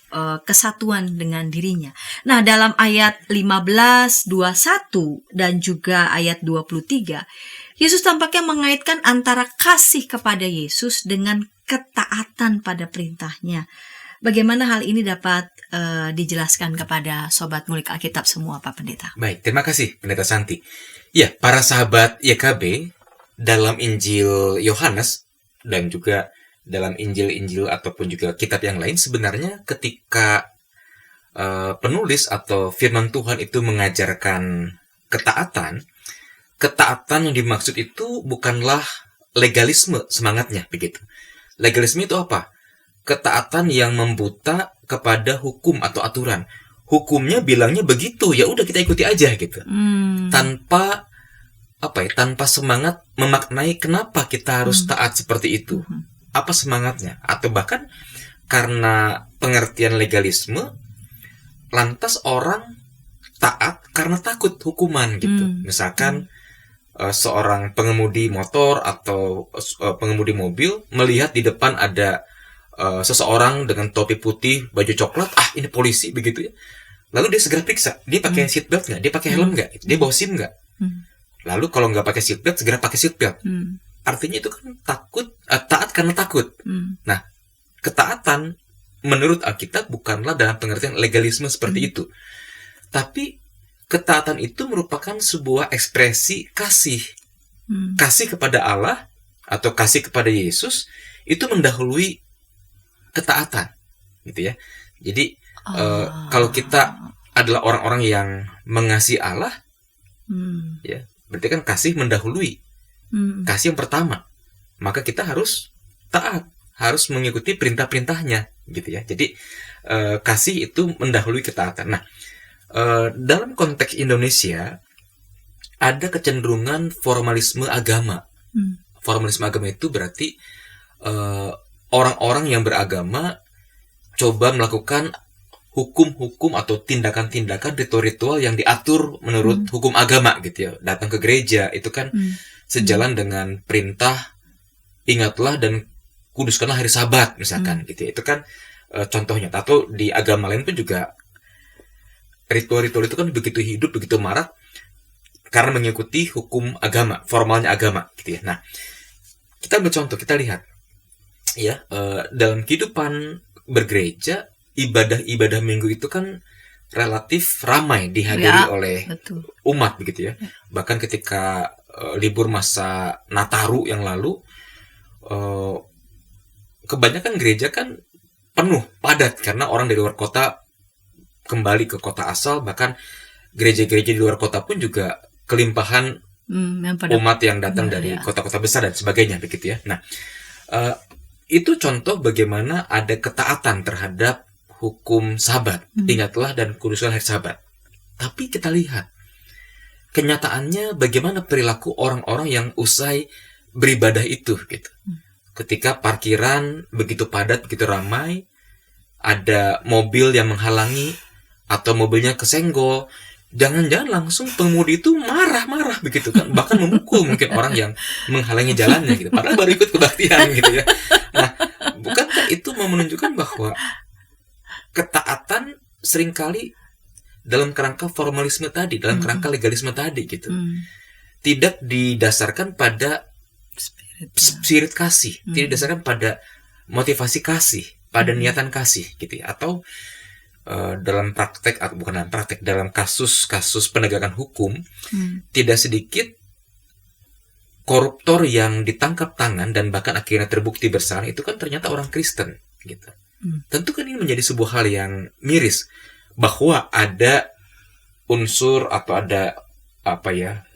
kesatuan dengan dirinya. Nah, dalam ayat 15, 21 dan juga ayat 23, Yesus tampaknya mengaitkan antara kasih kepada Yesus dengan ketaatan pada perintahnya. Bagaimana hal ini dapat dijelaskan kepada Sobat Ngulik Alkitab semua, Pak Pendeta? Baik, terima kasih Pendeta Santi. Ya, para sahabat YKB, dalam Injil Yohanes dan juga dalam Injil-Injil ataupun juga kitab yang lain, sebenarnya ketika penulis atau firman Tuhan itu mengajarkan ketaatan yang dimaksud itu bukanlah legalisme semangatnya begitu. Legalisme itu apa? Ketaatan yang membuta kepada hukum atau aturan. Hukumnya bilangnya begitu, ya udah kita ikuti aja gitu. Tanpa semangat memaknai kenapa kita harus taat seperti itu. Apa semangatnya? Atau bahkan karena pengertian legalisme, lantas orang taat karena takut hukuman gitu. Misalkan seorang pengemudi motor atau pengemudi mobil melihat di depan ada seseorang dengan topi putih, baju coklat, ini polisi begitu ya. Lalu dia segera periksa, dia pakai seatbelt nggak? Dia pakai helm nggak? Dia bawa SIM nggak? Lalu kalau nggak pakai seatbelt, segera pakai seatbelt. Artinya itu kan taat karena takut. Nah, ketaatan menurut Alkitab bukanlah dalam pengertian legalisme seperti itu. Tapi ketaatan itu merupakan sebuah ekspresi kasih. Kasih kepada Allah atau kasih kepada Yesus itu mendahului ketaatan, gitu ya. Jadi kalau kita adalah orang-orang yang mengasihi Allah, ya berarti kan kasih mendahului, kasih yang pertama. Maka kita harus taat, harus mengikuti perintah-perintahnya, gitu ya. Jadi kasih itu mendahului ketaatan. Nah, dalam konteks Indonesia ada kecenderungan formalisme agama. Formalisme agama itu berarti orang-orang yang beragama coba melakukan hukum-hukum atau tindakan-tindakan ritual-ritual yang diatur menurut hukum agama gitu ya. Datang ke gereja itu kan sejalan dengan perintah ingatlah dan kuduskanlah hari Sabat misalkan gitu ya. Itu kan contohnya. Atau di agama lain pun juga ritual-ritual itu kan begitu hidup, begitu marak karena mengikuti hukum agama, formalnya agama gitu ya. Nah, kita ambil contoh, kita lihat ya dalam kehidupan bergereja, ibadah-ibadah minggu itu kan relatif ramai dihadiri oleh umat begitu ya. Bahkan ketika libur masa Nataru yang lalu, kebanyakan gereja kan penuh, padat karena orang dari luar kota kembali ke kota asal. Bahkan gereja-gereja di luar kota pun juga kelimpahan umat yang datang dari kota-kota besar dan sebagainya begitu ya. Nah, itu contoh bagaimana ada ketaatan terhadap hukum Sabat, ingatlah dan kuduskanlah hari Sabat. Tapi kita lihat kenyataannya bagaimana perilaku orang-orang yang usai beribadah itu gitu. Ketika parkiran begitu padat, begitu ramai, ada mobil yang menghalangi atau mobilnya kesenggol, jangan-jangan langsung pengemudi itu marah-marah begitu kan, bahkan memukul mungkin orang yang menghalangi jalannya gitu, padahal baru ikut kebaktian gitu ya. Nah, bukankah itu mau menunjukkan bahwa ketaatan seringkali dalam kerangka formalisme tadi, dalam kerangka legalisme tadi gitu, tidak didasarkan pada spirit kasih, tidak didasarkan pada motivasi kasih, pada niatan kasih gitu ya. Atau dalam praktek, atau bukan dalam praktek, dalam kasus-kasus penegakan hukum, tidak sedikit koruptor yang ditangkap tangan dan bahkan akhirnya terbukti bersalah itu kan ternyata orang Kristen gitu. Tentu kan ini menjadi sebuah hal yang miris bahwa ada unsur atau ada apa ya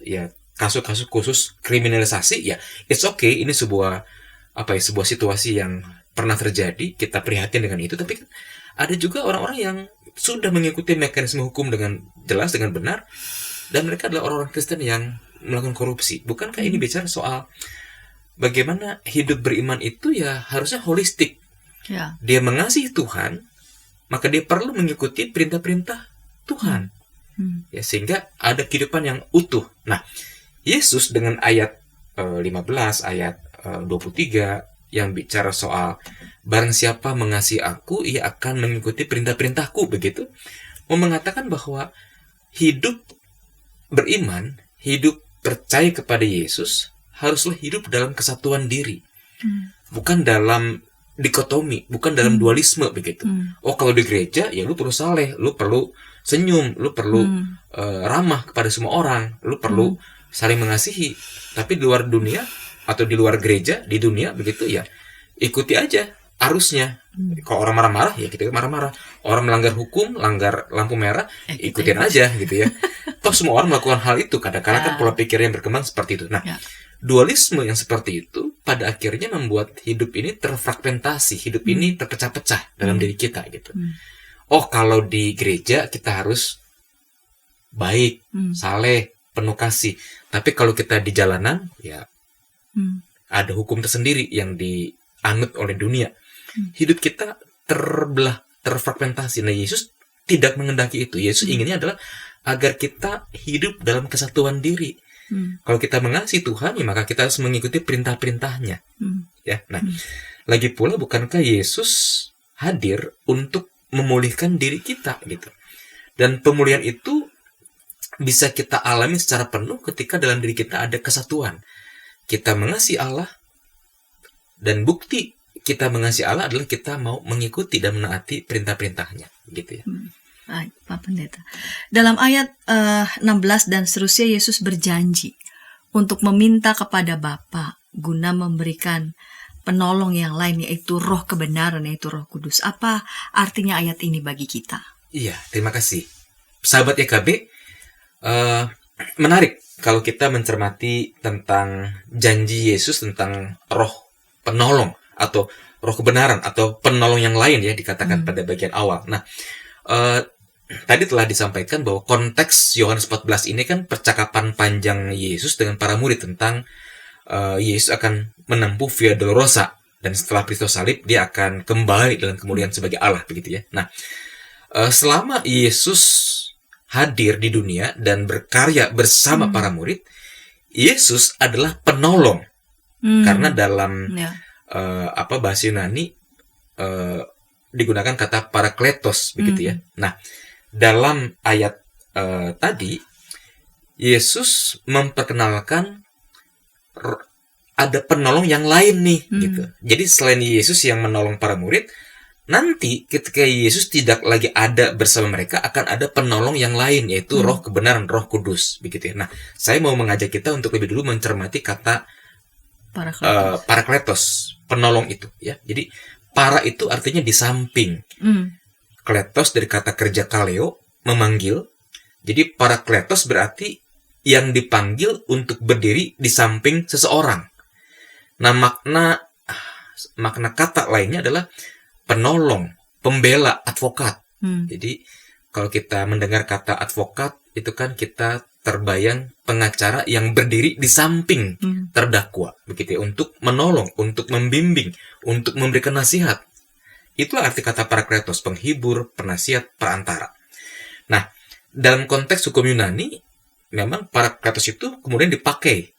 kasus-kasus khusus kriminalisasi ya. It's okay, ini sebuah sebuah situasi yang pernah terjadi, kita prihatin dengan itu. Tapi kan ada juga orang-orang yang sudah mengikuti mekanisme hukum dengan jelas, dengan benar, dan mereka adalah orang-orang Kristen yang melakukan korupsi. Bukankah ini bicara soal bagaimana hidup beriman itu ya harusnya holistik. Ya. Dia mengasihi Tuhan, maka dia perlu mengikuti perintah-perintah Tuhan. Ya, sehingga ada kehidupan yang utuh. Nah, Yesus dengan ayat 15, ayat 23 yang bicara soal barang siapa mengasihi aku, ia akan mengikuti perintah-perintahku begitu, mau mengatakan bahwa hidup beriman, hidup percaya kepada Yesus haruslah hidup dalam kesatuan diri, bukan dalam dikotomi, bukan dalam dualisme begitu. Oh, kalau di gereja ya lu perlu saleh, lu perlu senyum, lu perlu ramah kepada semua orang, lu perlu saling mengasihi. Tapi di luar dunia atau di luar gereja, di dunia begitu ya, ikuti aja arusnya. Kalau orang marah-marah ya kita marah-marah. Orang melanggar hukum, langgar lampu merah, ikutin aja gitu ya. Toh semua orang melakukan hal itu. Kadang-kadang kan pola pikir yang berkembang seperti itu. Nah, dualisme yang seperti itu pada akhirnya membuat hidup ini terfragmentasi, hidup ini terpecah-pecah dalam diri kita gitu. Oh, kalau di gereja kita harus baik, saleh, penuh kasih. Tapi kalau kita di jalanan ya ada hukum tersendiri yang dianut oleh dunia. Hidup kita terbelah, terfragmentasi. Nah, Yesus tidak mengendaki itu. Yesus inginnya adalah agar kita hidup dalam kesatuan diri. Kalau kita mengasihi Tuhan, ya maka kita harus mengikuti perintah-perintahnya. Ya, nah, lagi pula bukankah Yesus hadir untuk memulihkan diri kita gitu? Dan pemulihan itu bisa kita alami secara penuh ketika dalam diri kita ada kesatuan. Kita mengasihi Allah, dan bukti kita mengasihi Allah adalah kita mau mengikuti dan menaati perintah-perintahnya, gitu ya. Baik, Pak Pendeta. Dalam ayat 16 dan seterusnya, Yesus berjanji untuk meminta kepada Bapa guna memberikan penolong yang lain, yaitu Roh kebenaran, yaitu Roh Kudus. Apa artinya ayat ini bagi kita? Iya, terima kasih. Sahabat YKB, menarik kalau kita mencermati tentang janji Yesus tentang roh penolong atau roh kebenaran atau penolong yang lain ya, dikatakan pada bagian awal. Nah, tadi telah disampaikan bahwa konteks Yohanes 14 ini kan percakapan panjang Yesus dengan para murid tentang Yesus akan menempuh Via Dolorosa Dan setelah peristiwa salib, dia akan kembali dalam kemuliaan sebagai Allah, begitu ya. Nah, selama Yesus hadir di dunia dan berkarya bersama para murid, Yesus adalah penolong. Karena dalam bahasa Yunani digunakan kata parakletos, begitu ya. Nah, dalam ayat tadi, Yesus memperkenalkan ada penolong yang lain nih, gitu. Jadi selain Yesus yang menolong para murid, nanti ketika Yesus tidak lagi ada bersama mereka, akan ada penolong yang lain, yaitu Roh kebenaran, Roh Kudus, begitu ya. Nah, saya mau mengajak kita untuk lebih dulu mencermati kata parakletos, penolong itu, ya. Jadi para itu artinya di samping. Kletos dari kata kerja kaleo, memanggil. Jadi parakletos berarti yang dipanggil untuk berdiri di samping seseorang. Nah, makna kata lainnya adalah penolong, pembela, advokat. Jadi kalau kita mendengar kata advokat, itu kan kita terbayang pengacara yang berdiri di samping terdakwa, begitu ya, untuk menolong, untuk membimbing, untuk memberikan nasihat. Itulah arti kata parakletos, penghibur, penasihat, perantara. Nah, dalam konteks hukum Yunani, memang parakletos itu kemudian dipakai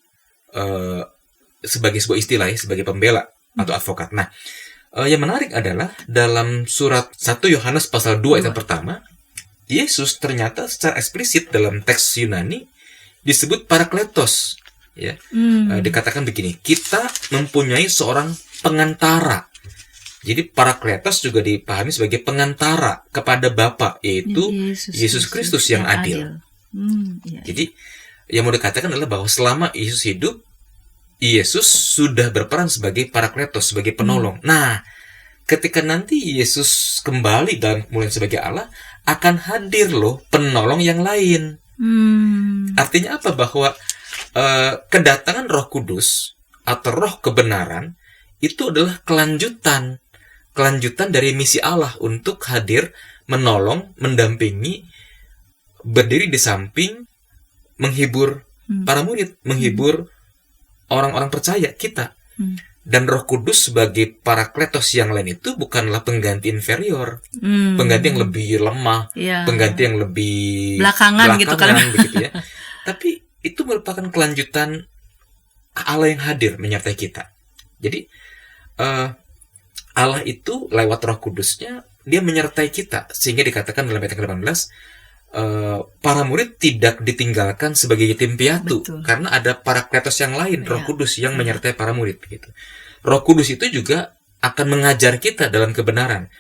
sebagai sebuah istilah, sebagai pembela atau advokat. Nah, yang menarik adalah dalam surat 1 Yohanes pasal 2 ayat pertama, Yesus ternyata secara eksplisit dalam teks Yunani disebut parakletos. Ya. Dikatakan begini, kita mempunyai seorang pengantara. Jadi parakletos juga dipahami sebagai pengantara kepada Bapa, yaitu Yesus Kristus yang adil. Jadi yang mau dikatakan adalah bahwa selama Yesus hidup, Yesus sudah berperan sebagai parakletos, sebagai penolong. Nah, ketika nanti Yesus kembali dalam kemuliaan sebagai Allah, akan hadir loh penolong yang lain. Artinya apa? Bahwa kedatangan Roh Kudus atau Roh kebenaran itu adalah kelanjutan dari misi Allah untuk hadir, menolong, mendampingi, berdiri di samping, menghibur para murid, menghibur orang-orang percaya kita. Dan Roh Kudus sebagai parakletos yang lain itu bukanlah pengganti inferior, pengganti yang lebih lemah, pengganti yang lebih belakangan gitu kan, begitu ya. Tapi itu merupakan kelanjutan Allah yang hadir menyertai kita. Jadi Allah itu lewat Roh Kudusnya dia menyertai kita, sehingga dikatakan dalam ayat ke-18, para murid tidak ditinggalkan sebagai yatim piatu. Betul. Karena ada parakletos yang lain, Roh Kudus yang menyertai para murid, gitu. Roh Kudus itu juga akan mengajar kita dalam kebenaran,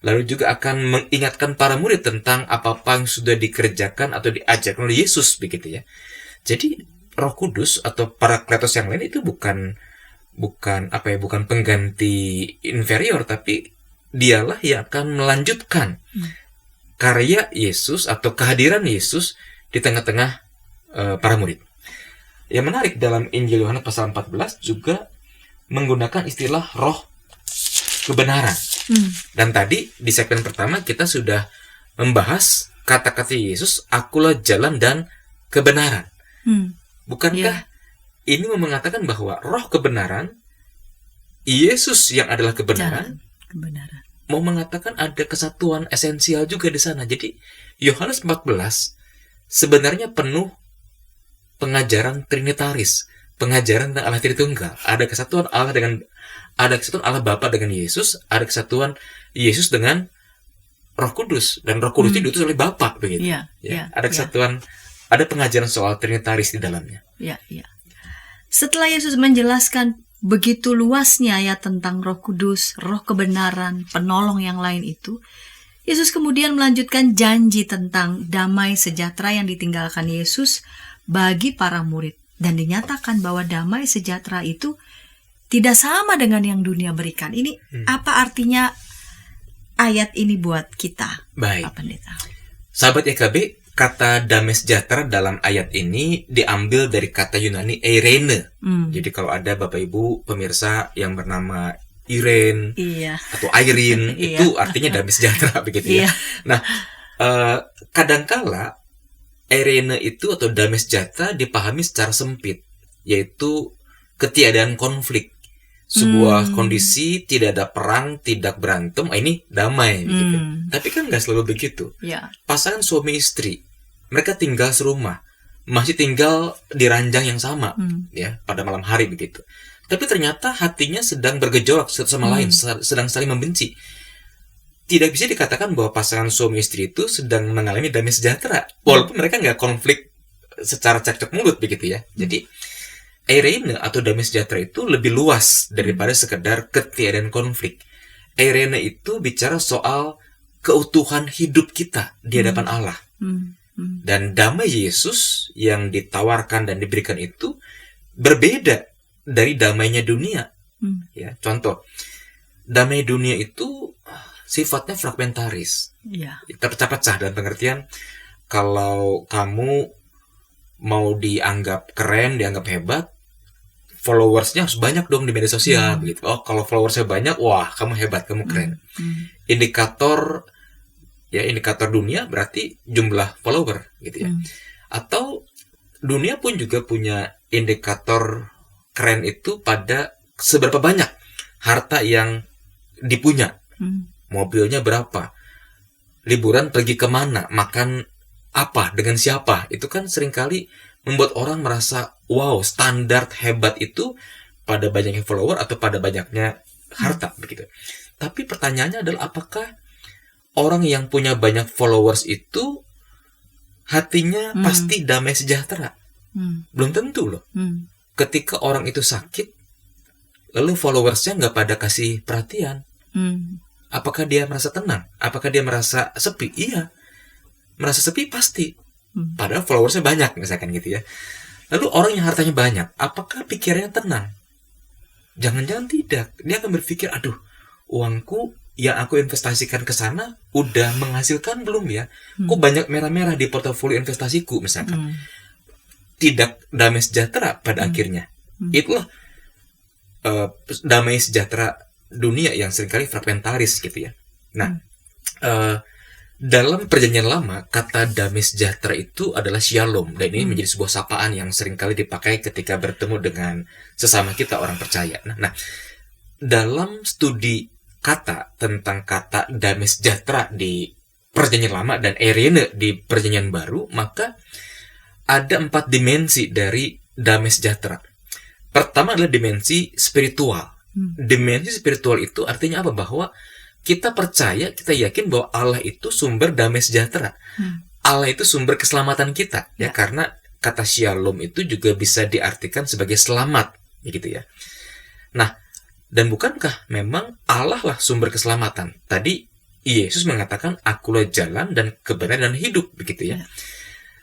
lalu juga akan mengingatkan para murid tentang apa-apa yang sudah dikerjakan atau diajarkan oleh Yesus, begitu ya. Jadi Roh Kudus atau parakletos yang lain itu bukan pengganti inferior, tapi dialah yang akan melanjutkan karya Yesus atau kehadiran Yesus di tengah-tengah para murid. Yang menarik dalam Injil Yohanes pasal 14 juga menggunakan istilah Roh kebenaran. Dan tadi di segmen pertama kita sudah membahas kata-kata Yesus, akulah jalan dan kebenaran. Bukankah ini mengatakan bahwa Roh kebenaran, Yesus yang adalah kebenaran, mau mengatakan ada kesatuan esensial juga di sana. Jadi Yohanes 14 sebenarnya penuh pengajaran trinitaris, pengajaran tentang Allah Tritunggal. Ada kesatuan Allah Bapa dengan Yesus, ada kesatuan Yesus dengan Roh Kudus, dan Roh Kudus itu diutus oleh Bapa, begitu. Ada kesatuan, ada pengajaran soal trinitaris di dalamnya. Setelah Yesus menjelaskan begitu luasnya ayat tentang Roh Kudus, Roh kebenaran, penolong yang lain itu, Yesus kemudian melanjutkan janji tentang damai sejahtera yang ditinggalkan Yesus bagi para murid, dan dinyatakan bahwa damai sejahtera itu tidak sama dengan yang dunia berikan. Ini apa artinya ayat ini buat kita? Baik, Pak Pendeta. Sahabat YKB, kata damai sejahtera dalam ayat ini diambil dari kata Yunani eirene. Jadi kalau ada Bapak Ibu pemirsa yang bernama Irene atau Irene, itu artinya damai sejahtera, begitu ya. Nah, kadangkala eirene itu atau damai sejahtera dipahami secara sempit, yaitu ketiadaan konflik, sebuah kondisi tidak ada perang, tidak berantem, ini damai gitu. Tapi kan nggak selalu begitu. Ya. Pasangan suami istri, mereka tinggal serumah, masih tinggal di ranjang yang sama, ya, pada malam hari begitu. Tapi ternyata hatinya sedang bergejolak satu sama lain, sedang saling membenci. Tidak bisa dikatakan bahwa pasangan suami istri itu sedang mengalami damai sejahtera, walaupun mereka nggak konflik secara cekcok mulut begitu ya. Jadi eirene atau damai sejahtera itu lebih luas daripada sekedar ketiadaan konflik. Eirene itu bicara soal keutuhan hidup kita di hadapan Allah. Dan damai Yesus yang ditawarkan dan diberikan itu berbeda dari damainya dunia. Ya, contoh, damai dunia itu sifatnya fragmentaris. Ya. Terpecah-pecah dalam pengertian kalau kamu mau dianggap keren, dianggap hebat, followersnya harus banyak dong di media sosial gitu. Oh, kalau followersnya banyak, wah kamu hebat, kamu keren. Indikator dunia berarti jumlah follower gitu ya. Atau dunia pun juga punya indikator keren itu pada seberapa banyak harta yang dipunya, mobilnya berapa, liburan pergi kemana, makan apa, dengan siapa. Itu kan seringkali membuat orang merasa, wow, standar hebat itu pada banyaknya follower atau pada banyaknya harta begitu. Tapi pertanyaannya adalah apakah orang yang punya banyak followers itu hatinya pasti damai sejahtera? Belum tentu loh. Ketika orang itu sakit, lalu followersnya nggak pada kasih perhatian, apakah dia merasa tenang? Apakah dia merasa sepi? Iya, merasa sepi pasti. Padahal followersnya banyak misalkan gitu ya. Lalu orang yang hartanya banyak, apakah pikirannya tenang? Jangan-jangan tidak. Dia akan berpikir, aduh, uangku yang aku investasikan ke sana udah menghasilkan belum ya? Kok banyak merah-merah di portofolio investasiku misalkan? Tidak damai sejahtera pada akhirnya. Itulah damai sejahtera dunia yang seringkali fragmentaris gitu ya. Nah, dalam perjanjian lama, kata damai sejahtera itu adalah shalom. Dan ini menjadi sebuah sapaan yang seringkali dipakai ketika bertemu dengan sesama kita orang percaya. Nah, dalam studi kata tentang kata damai sejahtera di perjanjian lama dan eirene di perjanjian baru, maka ada 4 dimensi dari damai sejahtera. Pertama adalah dimensi spiritual. Dimensi spiritual itu artinya apa? Bahwa kita percaya, kita yakin bahwa Allah itu sumber damai sejahtera. Allah itu sumber keselamatan kita, ya, karena kata shalom itu juga bisa diartikan sebagai selamat, gitu ya. Nah, dan bukankah memang Allah lah sumber keselamatan? Tadi Yesus mengatakan, akulah jalan dan kebenaran dan hidup, begitu ya.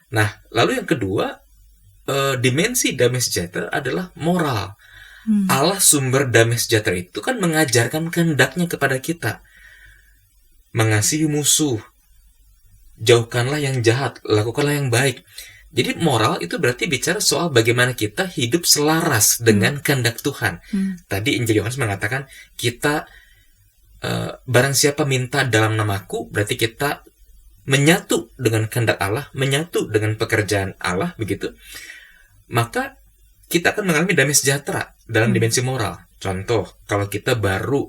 Nah, lalu yang kedua, dimensi damai sejahtera adalah moral. Allah sumber damai sejahtera itu kan mengajarkan kehendaknya kepada kita. Mengasihi musuh, jauhkanlah yang jahat, lakukanlah yang baik. Jadi moral itu berarti bicara soal bagaimana kita hidup selaras dengan kehendak Tuhan. Tadi Injil Yohanes mengatakan kita barang siapa minta dalam namaku, berarti kita menyatu dengan kehendak Allah, menyatu dengan pekerjaan Allah, begitu. Maka kita akan mengalami damai sejahtera dalam dimensi moral. Contoh, kalau kita baru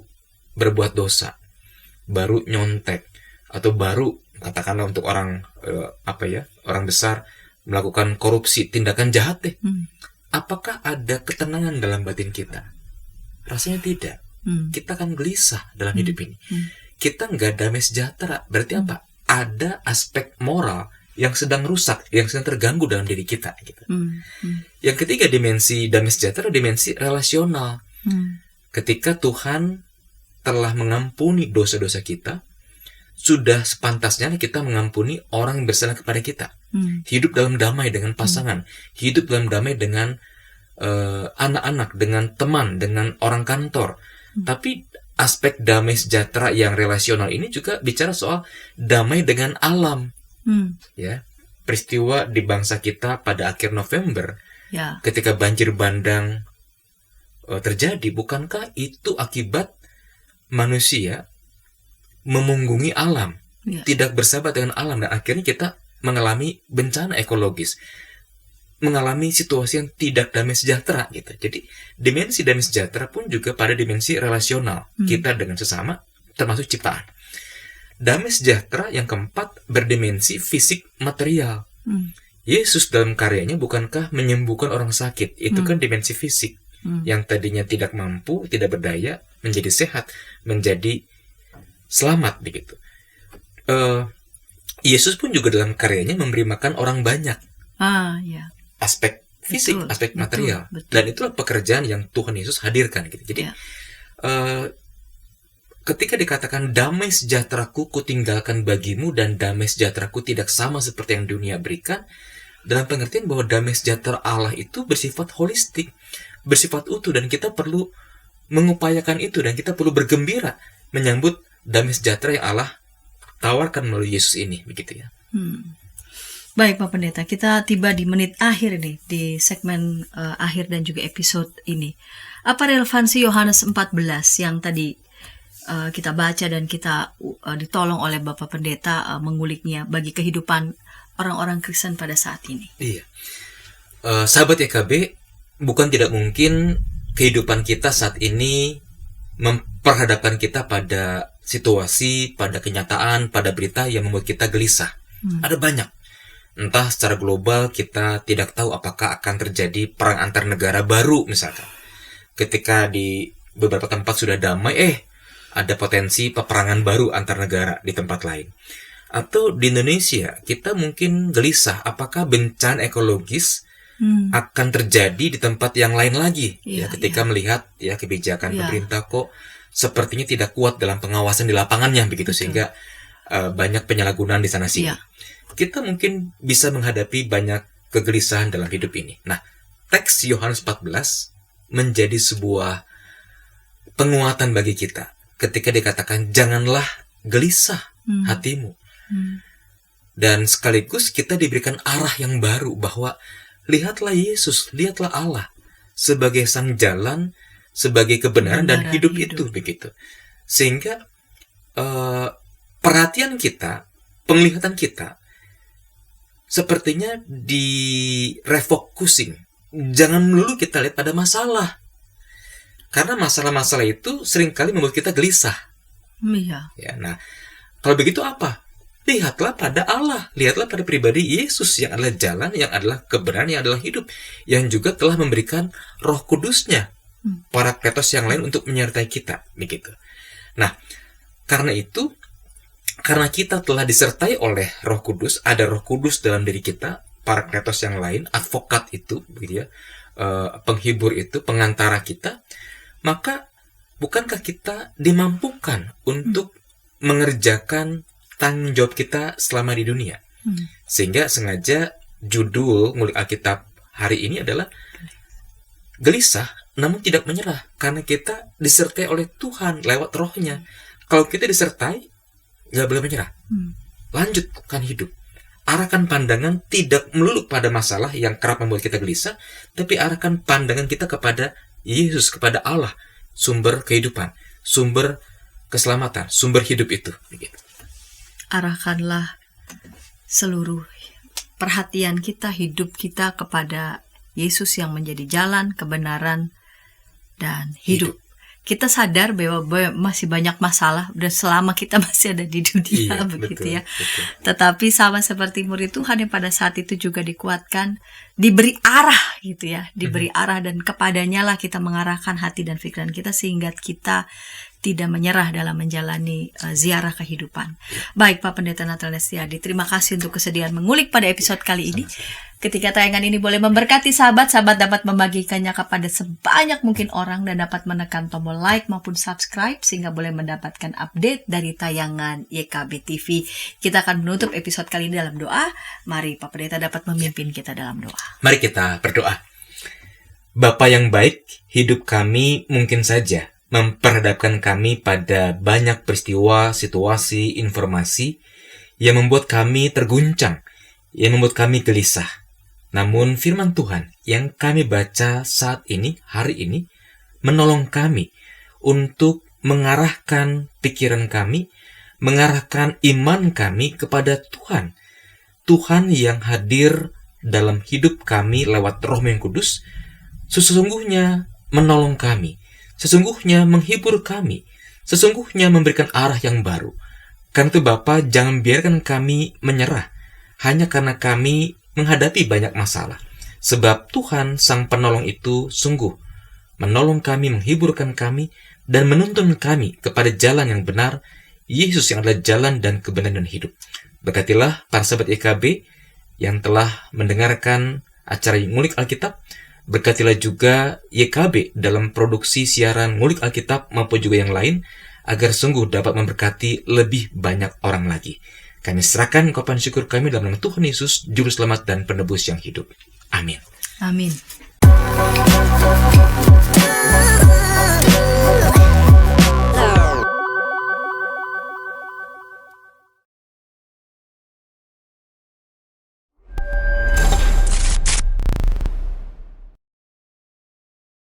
berbuat dosa, baru nyontek, atau baru katakanlah untuk orang orang besar melakukan korupsi, tindakan jahat deh. Apakah ada ketenangan dalam batin kita? Rasanya tidak. Kita akan gelisah dalam hidup ini. Kita nggak damai sejahtera. Berarti apa? Ada aspek moral yang sedang rusak, yang sedang terganggu dalam diri kita. Gitu. Yang ketiga dimensi damai sejahtera, dimensi relasional. Ketika Tuhan telah mengampuni dosa-dosa kita, sudah sepantasnya kita mengampuni orang yang bersalah kepada kita. Hidup dalam damai dengan pasangan, hidup dalam damai dengan anak-anak, dengan teman, dengan orang kantor. Tapi aspek damai sejahtera yang relasional ini juga bicara soal damai dengan alam. Ya, peristiwa di bangsa kita pada akhir November, ketika banjir bandang terjadi, bukankah itu akibat manusia memunggungi alam, tidak bersahabat dengan alam, dan akhirnya kita mengalami bencana ekologis. mengalami situasi yang tidak damai sejahtera gitu. Jadi dimensi damai sejahtera pun juga pada dimensi relasional kita dengan sesama, termasuk ciptaan. Damai sejahtera yang keempat berdimensi fisik material. Yesus dalam karyanya bukankah menyembuhkan orang sakit? Itu kan dimensi fisik. Yang tadinya tidak mampu, tidak berdaya, menjadi sehat, menjadi selamat begitu. Yesus pun juga dalam karyanya memberi makan orang banyak. Ya. Aspek fisik, Betul, aspek material. betul. Dan itulah pekerjaan yang Tuhan Yesus hadirkan gitu. Jadi Ya. ketika dikatakan damai sejahteraku kutinggalkan bagimu dan damai sejahteraku tidak sama seperti yang dunia berikan, dalam pengertian bahwa damai sejahtera Allah itu bersifat holistik, bersifat utuh, dan kita perlu mengupayakan itu, dan kita perlu bergembira menyambut damai sejahtera yang Allah tawarkan melalui Yesus ini, begitu ya. Baik Pak Pendeta, kita tiba di menit akhir nih, di segmen akhir dan juga episode ini. Apa relevansi Yohanes 14 yang tadi kita baca dan kita ditolong oleh Bapak Pendeta menguliknya bagi kehidupan orang-orang Kristen pada saat ini? Iya. Sahabat YKB, bukan tidak mungkin kehidupan kita saat ini memperhadapkan kita pada situasi, pada kenyataan, pada berita yang membuat kita gelisah. Ada banyak. Entah secara global kita tidak tahu apakah akan terjadi perang antar negara baru misalkan. Ketika di beberapa tempat sudah damai, ada potensi peperangan baru antar negara di tempat lain. Atau di Indonesia, kita mungkin gelisah apakah bencana ekologis akan terjadi di tempat yang lain lagi. Ketika melihat kebijakan pemerintah kok sepertinya tidak kuat dalam pengawasan di lapangannya begitu. Betul. Sehingga banyak penyalahgunaan di sana sini. Kita mungkin bisa menghadapi banyak kegelisahan dalam hidup ini. Nah, teks Yohanes 14 menjadi sebuah penguatan bagi kita ketika dikatakan janganlah gelisah hatimu. Dan sekaligus kita diberikan arah yang baru bahwa lihatlah Yesus, lihatlah Allah sebagai sang jalan, sebagai kebenaran dan hidup itu begitu. Sehingga perhatian kita, penglihatan kita sepertinya direfocusing. Jangan melulu kita lihat pada masalah. Karena masalah-masalah itu seringkali membuat kita gelisah. Iya. Ya, nah, kalau begitu apa? Lihatlah pada Allah, lihatlah pada pribadi Yesus yang adalah jalan, yang adalah kebenaran, yang adalah hidup, yang juga telah memberikan Roh Kudus-Nya, Parakletos yang lain untuk menyertai kita, begitu. Nah, karena itu, karena kita telah disertai oleh Roh Kudus, ada Roh Kudus dalam diri kita, Parakletos yang lain, advokat itu, begitu ya, penghibur itu, pengantara kita, maka bukankah kita dimampukan untuk mengerjakan tanggung jawab kita selama di dunia? Sehingga sengaja judul Ngulik Alkitab hari ini adalah gelisah namun tidak menyerah, karena kita disertai oleh Tuhan lewat Roh-Nya. Kalau kita disertai, nggak boleh menyerah. Lanjutkan hidup. Arahkan pandangan tidak melulu pada masalah yang kerap membuat kita gelisah, tapi arahkan pandangan kita kepada Yesus, kepada Allah, sumber kehidupan, sumber keselamatan, sumber hidup itu. Begitu. Arahkanlah seluruh perhatian kita, hidup kita kepada Yesus yang menjadi jalan, kebenaran, dan hidup. Kita sadar bahwa masih banyak masalah dan selama kita masih ada di dunia, begitu ya. Betul. Tetapi sama seperti murid Tuhan yang pada saat itu juga dikuatkan, diberi arah gitu ya, diberi arah, dan kepadanya lah kita mengarahkan hati dan pikiran kita sehingga kita tidak menyerah dalam menjalani ziarah kehidupan. Baik Pak Pendeta Nathanael Setiadi, terima kasih untuk kesediaan mengulik pada episode kali ini. Ketika tayangan ini boleh memberkati sahabat dapat membagikannya kepada sebanyak mungkin orang dan dapat menekan tombol like maupun subscribe sehingga boleh mendapatkan update dari tayangan YKB TV. Kita akan menutup episode kali ini dalam doa. Mari Pak Pendeta dapat memimpin kita dalam doa. Mari kita berdoa. Bapa yang baik, hidup kami mungkin saja memperhadapkan kami pada banyak peristiwa, situasi, informasi yang membuat kami terguncang, yang membuat kami gelisah. Namun firman Tuhan yang kami baca saat ini, hari ini, menolong kami untuk mengarahkan pikiran kami, mengarahkan iman kami kepada Tuhan. Tuhan yang hadir dalam hidup kami lewat Roh yang Kudus, sesungguhnya menolong kami, sesungguhnya menghibur kami, sesungguhnya memberikan arah yang baru. Karena itu Bapa, jangan biarkan kami menyerah hanya karena kami menghadapi banyak masalah. Sebab Tuhan Sang Penolong itu sungguh menolong kami, menghiburkan kami, dan menuntun kami kepada jalan yang benar, Yesus yang adalah jalan dan kebenaran dan hidup. Berkatilah para sahabat YKB yang telah mendengarkan acara Ngulik Alkitab. Berkatilah juga YKB dalam produksi siaran Ngulik Alkitab maupun juga yang lain, agar sungguh dapat memberkati lebih banyak orang lagi. Kami serahkan ungkapan syukur kami dalam nama Tuhan Yesus, Juru Selamat dan Penebus yang hidup. Amin. Amin.